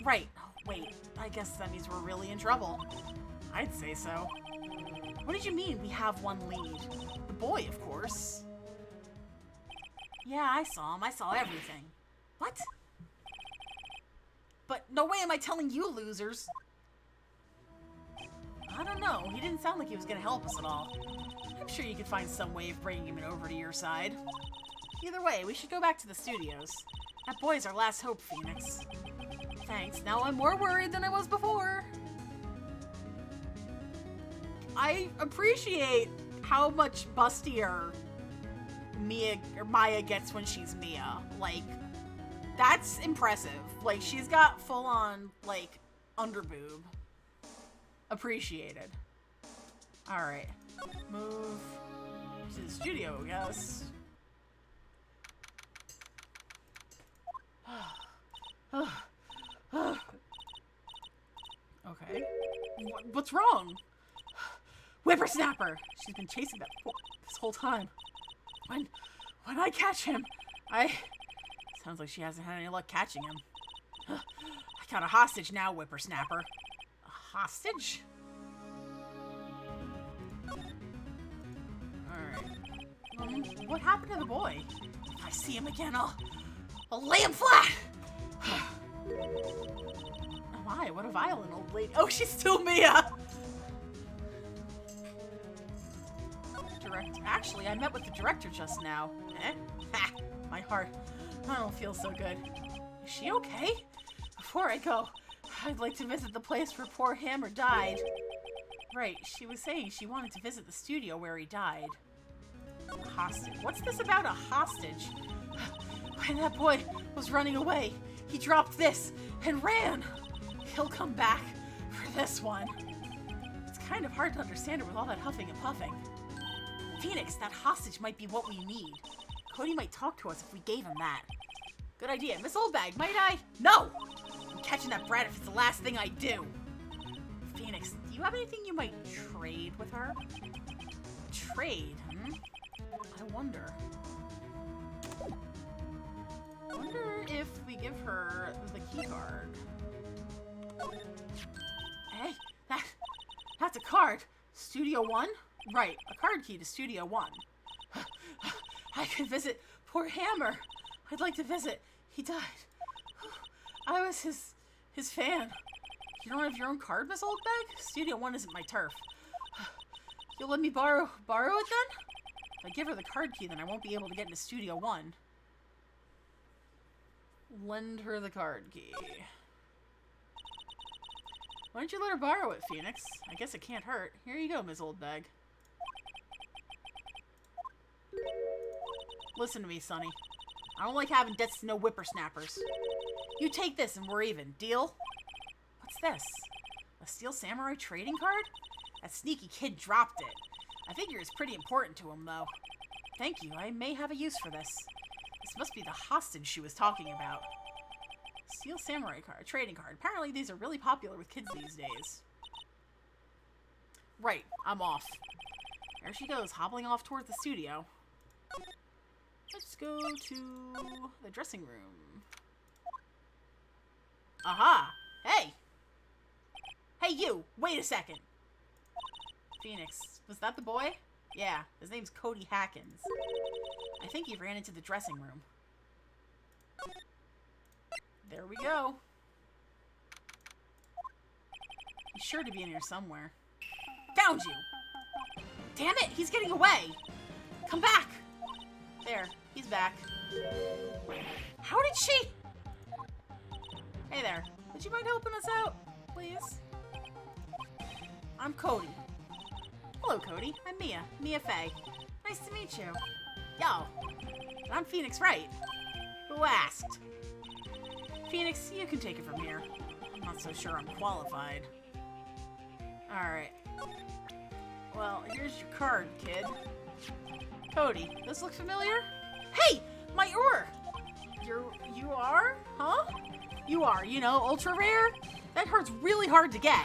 Right. Oh, wait. I guess that means we're really in trouble. I'd say so. What did you mean we have one lead? The boy, of course. Yeah, I saw him. I saw everything. What? But no way am I telling you losers. I don't know. He didn't sound like he was going to help us at all. I'm sure you could find some way of bringing him over to your side. Either way, we should go back to the studios. That boy's our last hope, Phoenix. Thanks. Now I'm more worried than I was before. I appreciate how much bustier Maya gets when she's Mia. Like, that's impressive. Like, she's got full-on, like, underboob. Appreciated. Alright. Move to the studio, I guess. Okay. What's wrong? Whippersnapper! She's been chasing that boy this whole time. When I catch him, Sounds like she hasn't had any luck catching him. I got a hostage now, Whippersnapper. A hostage? Alright. What happened to the boy? If I see him again, I'll lay him flat! Oh my, what a violent old lady. Oh, she's still Mia! Actually, I met with the director just now. Eh? Ha! My heart. I don't feel so good. Is she okay? Before I go, I'd like to visit the place where poor Hammer died. Right, she was saying she wanted to visit the studio where he died. A hostage. What's this about a hostage? When that boy was running away, he dropped this and ran. He'll come back for this one. It's kind of hard to understand her with all that huffing and puffing. Phoenix, that hostage might be what we need. Cody might talk to us if we gave him that. Good idea. Miss Oldbag, might I? No! I'm catching that brat if it's the last thing I do. Phoenix, do you have anything you might trade with her? Trade, I wonder. I wonder if we give her the key card. Hey, that's a card. Studio 1? Right, a card key to Studio 1. I could visit poor Hammer. I'd like to visit. He died. I was his fan. You don't have your own card, Miss Oldbag? Studio 1 isn't my turf. You'll let me borrow it then? If I give her the card key, then I won't be able to get into Studio 1. Lend her the card key. Why don't you let her borrow it, Phoenix? I guess it can't hurt. Here you go, Miss Oldbag. Listen to me, Sonny. I don't like having debts to no whippersnappers. You take this and we're even. Deal? What's this? A Steel Samurai trading card? That sneaky kid dropped it. I figure it's pretty important to him, though. Thank you. I may have a use for this. This must be the hostage she was talking about. Steel Samurai card. Trading card. Apparently these are really popular with kids these days. Right. I'm off. There she goes, hobbling off towards the studio. Let's go to the dressing room. Aha! Hey! Hey, you! Wait a second! Phoenix. Was that the boy? Yeah, his name's Cody Hackins. I think he ran into the dressing room. There we go. He's sure to be in here somewhere. Found you! Damn it! He's getting away! Come back! There, he's back. How did she... Hey there. Would you mind helping us out, please? I'm Cody. Hello, Cody. I'm Mia. Mia Fey. Nice to meet you. Yo. And I'm Phoenix Wright. Who asked? Phoenix, you can take it from here. I'm not so sure I'm qualified. Alright. Well, here's your card, kid. Cody, this look familiar? Hey! My oar! You are? Huh? You are, you know, ultra rare? That hurts really hard to get.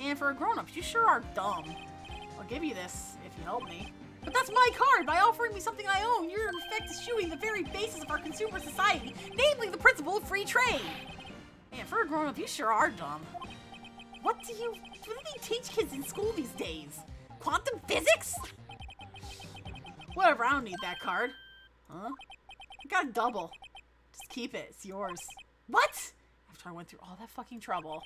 And for a grown-up, you sure are dumb. I'll give you this if you help me. But that's my card! By offering me something I own, you're in effect eschewing the very basis of our consumer society, namely the principle of free trade. Man, for a grown-up, you sure are dumb. What do they teach kids in school these days? Quantum physics? Whatever, I don't need that card. Huh? I got a double. Just keep it, it's yours. What? After I went through all that fucking trouble.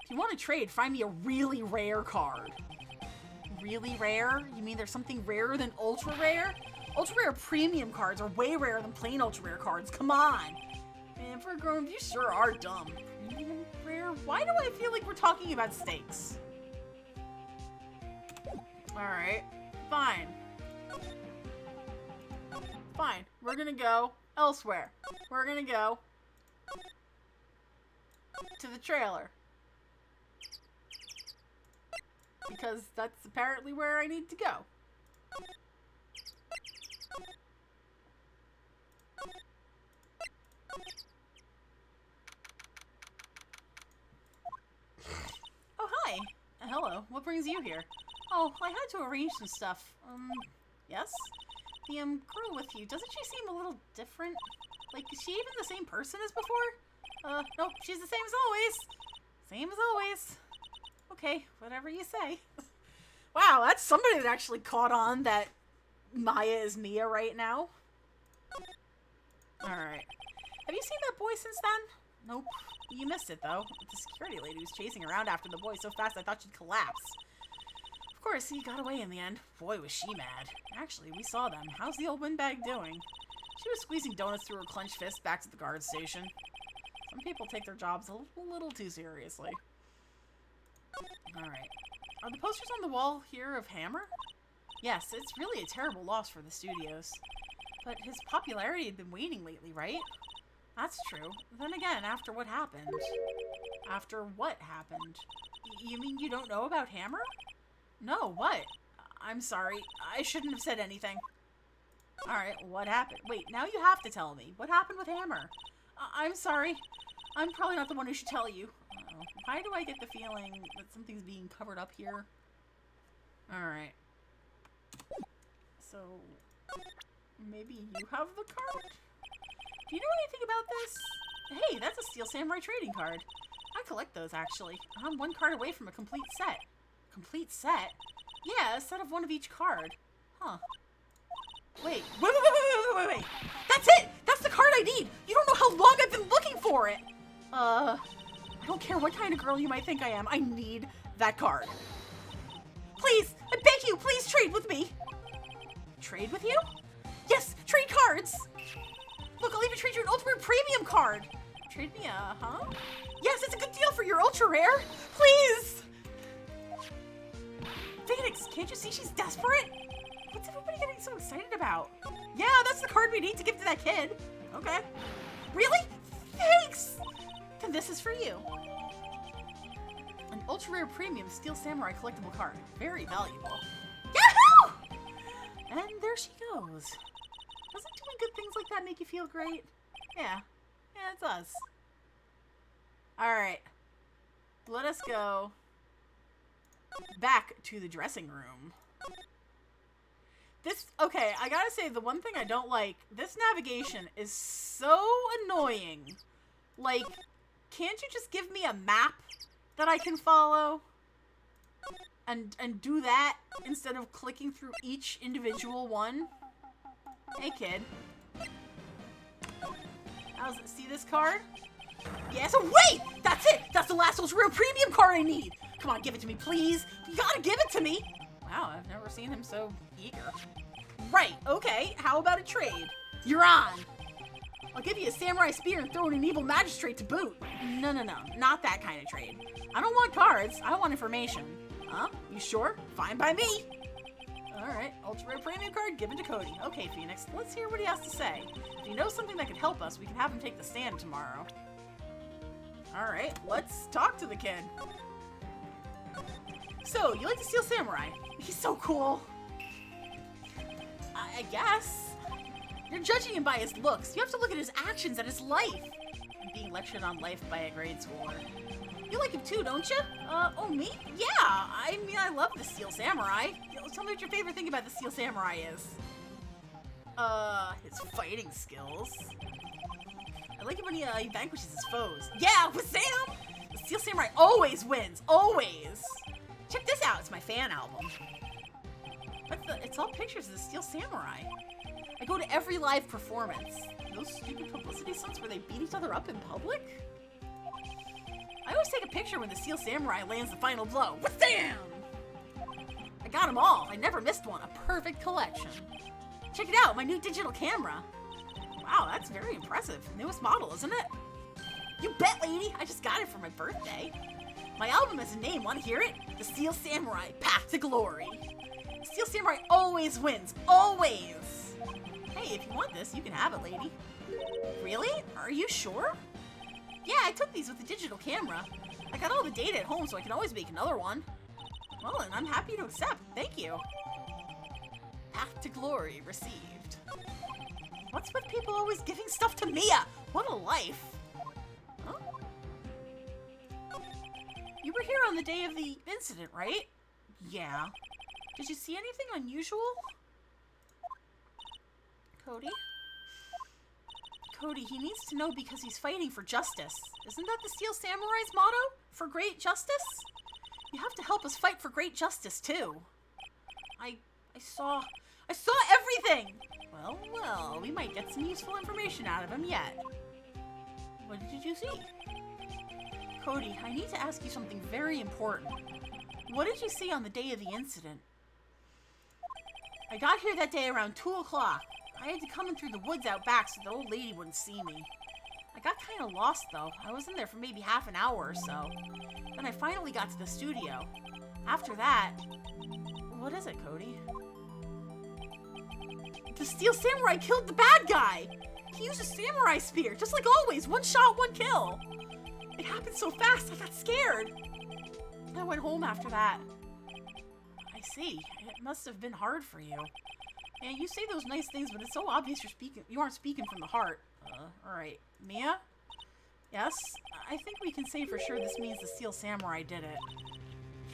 If you want to trade, find me a really rare card. Really rare? You mean there's something rarer than ultra rare? Ultra rare premium cards are way rarer than plain ultra rare cards. Come on. Man, for a grown-up, you sure are dumb. Premium rare? Why do I feel like we're talking about steaks? Alright. Fine. Fine. We're gonna go elsewhere. We're gonna go to the trailer. Because that's apparently where I need to go. Oh, hi. Hello. What brings you here? Oh, I had to arrange some stuff. Yes? The, girl with you, doesn't she seem a little different? Like, is she even the same person as before? Nope, she's the same as always. Same as always. Okay, whatever you say. Wow, that's somebody that actually caught on that Maya is Mia right now. Alright. Have you seen that boy since then? Nope. You missed it, though. The security lady was chasing around after the boy so fast I thought she'd collapse. Of course, he got away in the end. Boy, was she mad. Actually, we saw them. How's the old windbag doing? She was squeezing donuts through her clenched fist back to the guard station. Some people take their jobs a little too seriously. Alright. Are the posters on the wall here of Hammer? Yes, it's really a terrible loss for the studios. But his popularity had been waning lately, right? That's true. Then again, after what happened? After what happened? You mean you don't know about Hammer? No, what? I'm sorry. I shouldn't have said anything. Alright, what happened? Wait, now you have to tell me. What happened with Hammer? I'm sorry. I'm probably not the one who should tell you. Uh-oh. Why do I get the feeling that something's being covered up here? Alright. So, maybe you have the card? Do you know anything about this? Hey, that's a Steel Samurai trading card. I collect those, actually. I'm one card away from a complete set. Complete set? Yeah, a set of one of each card. Huh. Wait. Wait. That's it! That's the card I need! You don't know how long I've been looking for it! I don't care what kind of girl you might think I am. I need that card. Please! I beg you! Please trade with me! Trade with you? Yes! Trade cards! Look, I'll even trade you an Ultra Rare Premium card! Trade me a, huh? Yes, it's a good deal for your Ultra Rare! Please! Phoenix, can't you see she's desperate? What's everybody getting so excited about? Yeah, that's the card we need to give to that kid. Okay. Really? Thanks! Then this is for you. An Ultra Rare Premium Steel Samurai collectible card. Very valuable. Yahoo! And there she goes. Doesn't doing good things like that make you feel great? Yeah. Yeah, it does. Alright. Let us go back to the dressing room. Okay, I gotta say, the one thing I don't like, this navigation is so annoying. Like, can't you just give me a map that I can follow? And do that instead of clicking through each individual one? Hey, kid. See this card? Yes. Oh, wait! That's it! That's the last Ultra Premium card I need! Come on, give it to me, please! You gotta give it to me! Wow, I've never seen him so eager. Right, okay. How about a trade? You're on! I'll give you a samurai spear and throw in an evil magistrate to boot. No. Not that kind of trade. I don't want cards. I want information. Huh? You sure? Fine by me! Alright, Ultra Rare Premium card given to Cody. Okay, Phoenix, let's hear what he has to say. If you know something that could help us, we can have him take the stand tomorrow. Alright, let's talk to the kid. So, you like to steal samurai? He's so cool. I guess. You're judging him by his looks. You have to look at his actions and his life. I'm being lectured on life by a grade schooler. You like him too, don't you? Oh, me? Yeah, I mean, I love the Steel Samurai. Tell me what your favorite thing about the Steel Samurai is. His fighting skills. I like it when he vanquishes his foes. Yeah, with Sam! The Steel Samurai always wins, always! Check this out, it's my fan album. It's all pictures of the Steel Samurai. I go to every live performance. Those stupid publicity stunts where they beat each other up in public? I always take a picture when the Steel Samurai lands the final blow. Wham! I got them all. I never missed one. A perfect collection. Check it out, my new digital camera. Wow, that's very impressive. Newest model, isn't it? You bet, lady. I just got it for my birthday. My album has a name. Want to hear it? The Steel Samurai, Path to Glory. The Steel Samurai always wins. Always. Hey, if you want this, you can have it, lady. Really? Are you sure? Yeah, I took these with the digital camera. I got all the data at home, so I can always make another one. Well, and I'm happy to accept. Thank you. Path to Glory received. What's with people always giving stuff to Mia? What a life. Huh? You were here on the day of the incident, right? Yeah. Did you see anything unusual? Cody? Cody, he needs to know because he's fighting for justice. Isn't that the Steel Samurai's motto? For great justice? You have to help us fight for great justice, too. I saw everything! Well, we might get some useful information out of him yet. What did you see? Cody, I need to ask you something very important. What did you see on the day of the incident? I got here that day around 2 o'clock. I had to come in through the woods out back so the old lady wouldn't see me. I got kind of lost, though. I was in there for maybe half an hour or so. Then I finally got to the studio. After that... What is it, Cody? The Steel Samurai killed the bad guy! He used a samurai spear, just like always. One shot, one kill. It happened so fast, I got scared. I went home after that. I see. It must have been hard for you. Yeah, you say those nice things, but it's so obvious you aren't speaking from the heart. Alright. Mia? Yes? I think we can say for sure this means the Steel Samurai did it.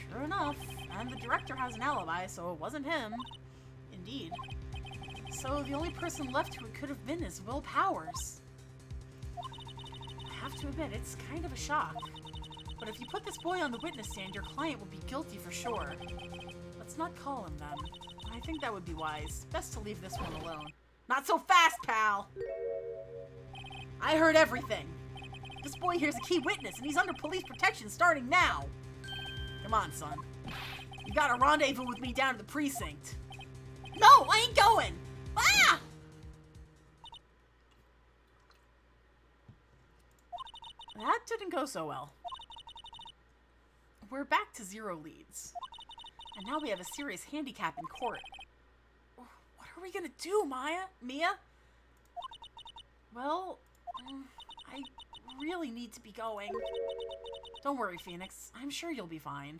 True enough. And the director has an alibi, so it wasn't him. Indeed. So the only person left who it could have been is Will Powers. I have to admit, it's kind of a shock. But if you put this boy on the witness stand, your client will be guilty for sure. Let's not call him then. I think that would be wise. Best to leave this one alone. Not so fast, pal! I heard everything. This boy here's a key witness, and he's under police protection starting now. Come on, son. You got a rendezvous with me down at the precinct. No, I ain't going! Ah! That didn't go so well. We're back to 0 leads. And now we have a serious handicap in court. What are we gonna do, Mia? Well, I really need to be going. Don't worry, Phoenix. I'm sure you'll be fine.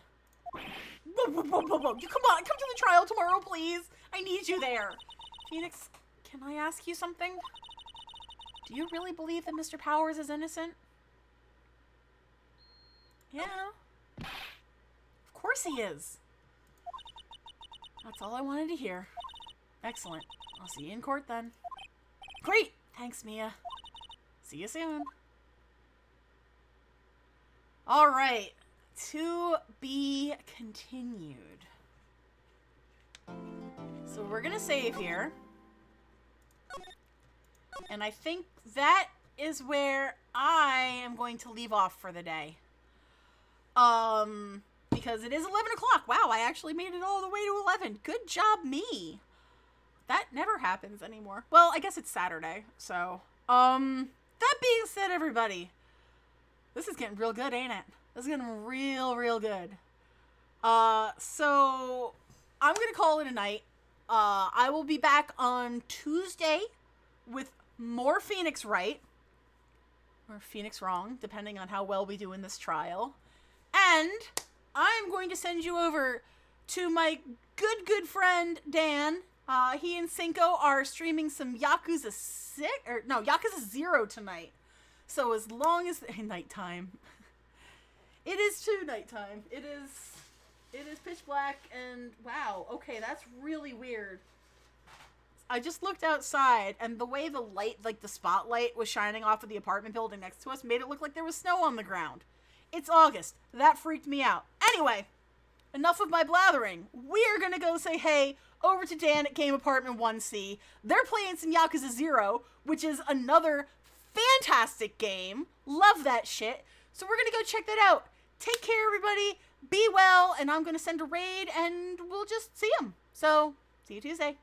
Whoa. You come on, come to the trial tomorrow, please. I need you there. Phoenix, can I ask you something? Do you really believe that Mr. Powers is innocent? Yeah. Of course he is. That's all I wanted to hear. Excellent. I'll see you in court then. Great! Thanks, Mia. See you soon. Alright. To be continued. So we're gonna save here. And I think that is where I am going to leave off for the day. Because it is 11 o'clock. Wow, I actually made it all the way to 11. Good job, me. That never happens anymore. Well, I guess it's Saturday, so. That being said, everybody, this is getting real good, ain't it? This is getting real good. So I'm gonna call it a night. I will be back on Tuesday with more Phoenix Right. Or Phoenix Wrong, depending on how well we do in this trial. And I'm going to send you over to my good friend, Dan. He and Cinco are streaming some Yakuza 0 tonight. So as long as... nighttime. It is too nighttime. It is pitch black and... Wow, okay, that's really weird. I just looked outside, and the way the light, like the spotlight, was shining off of the apartment building next to us made it look like there was snow on the ground. It's August. That freaked me out. Anyway, enough of my blathering. We're gonna go say hey over to Dan at Game Apartment 1C. They're playing some Yakuza 0, which is another fantastic game. Love that shit. So we're gonna go check that out. Take care, everybody. Be well, and I'm gonna send a raid, and we'll just see them. So, see you Tuesday.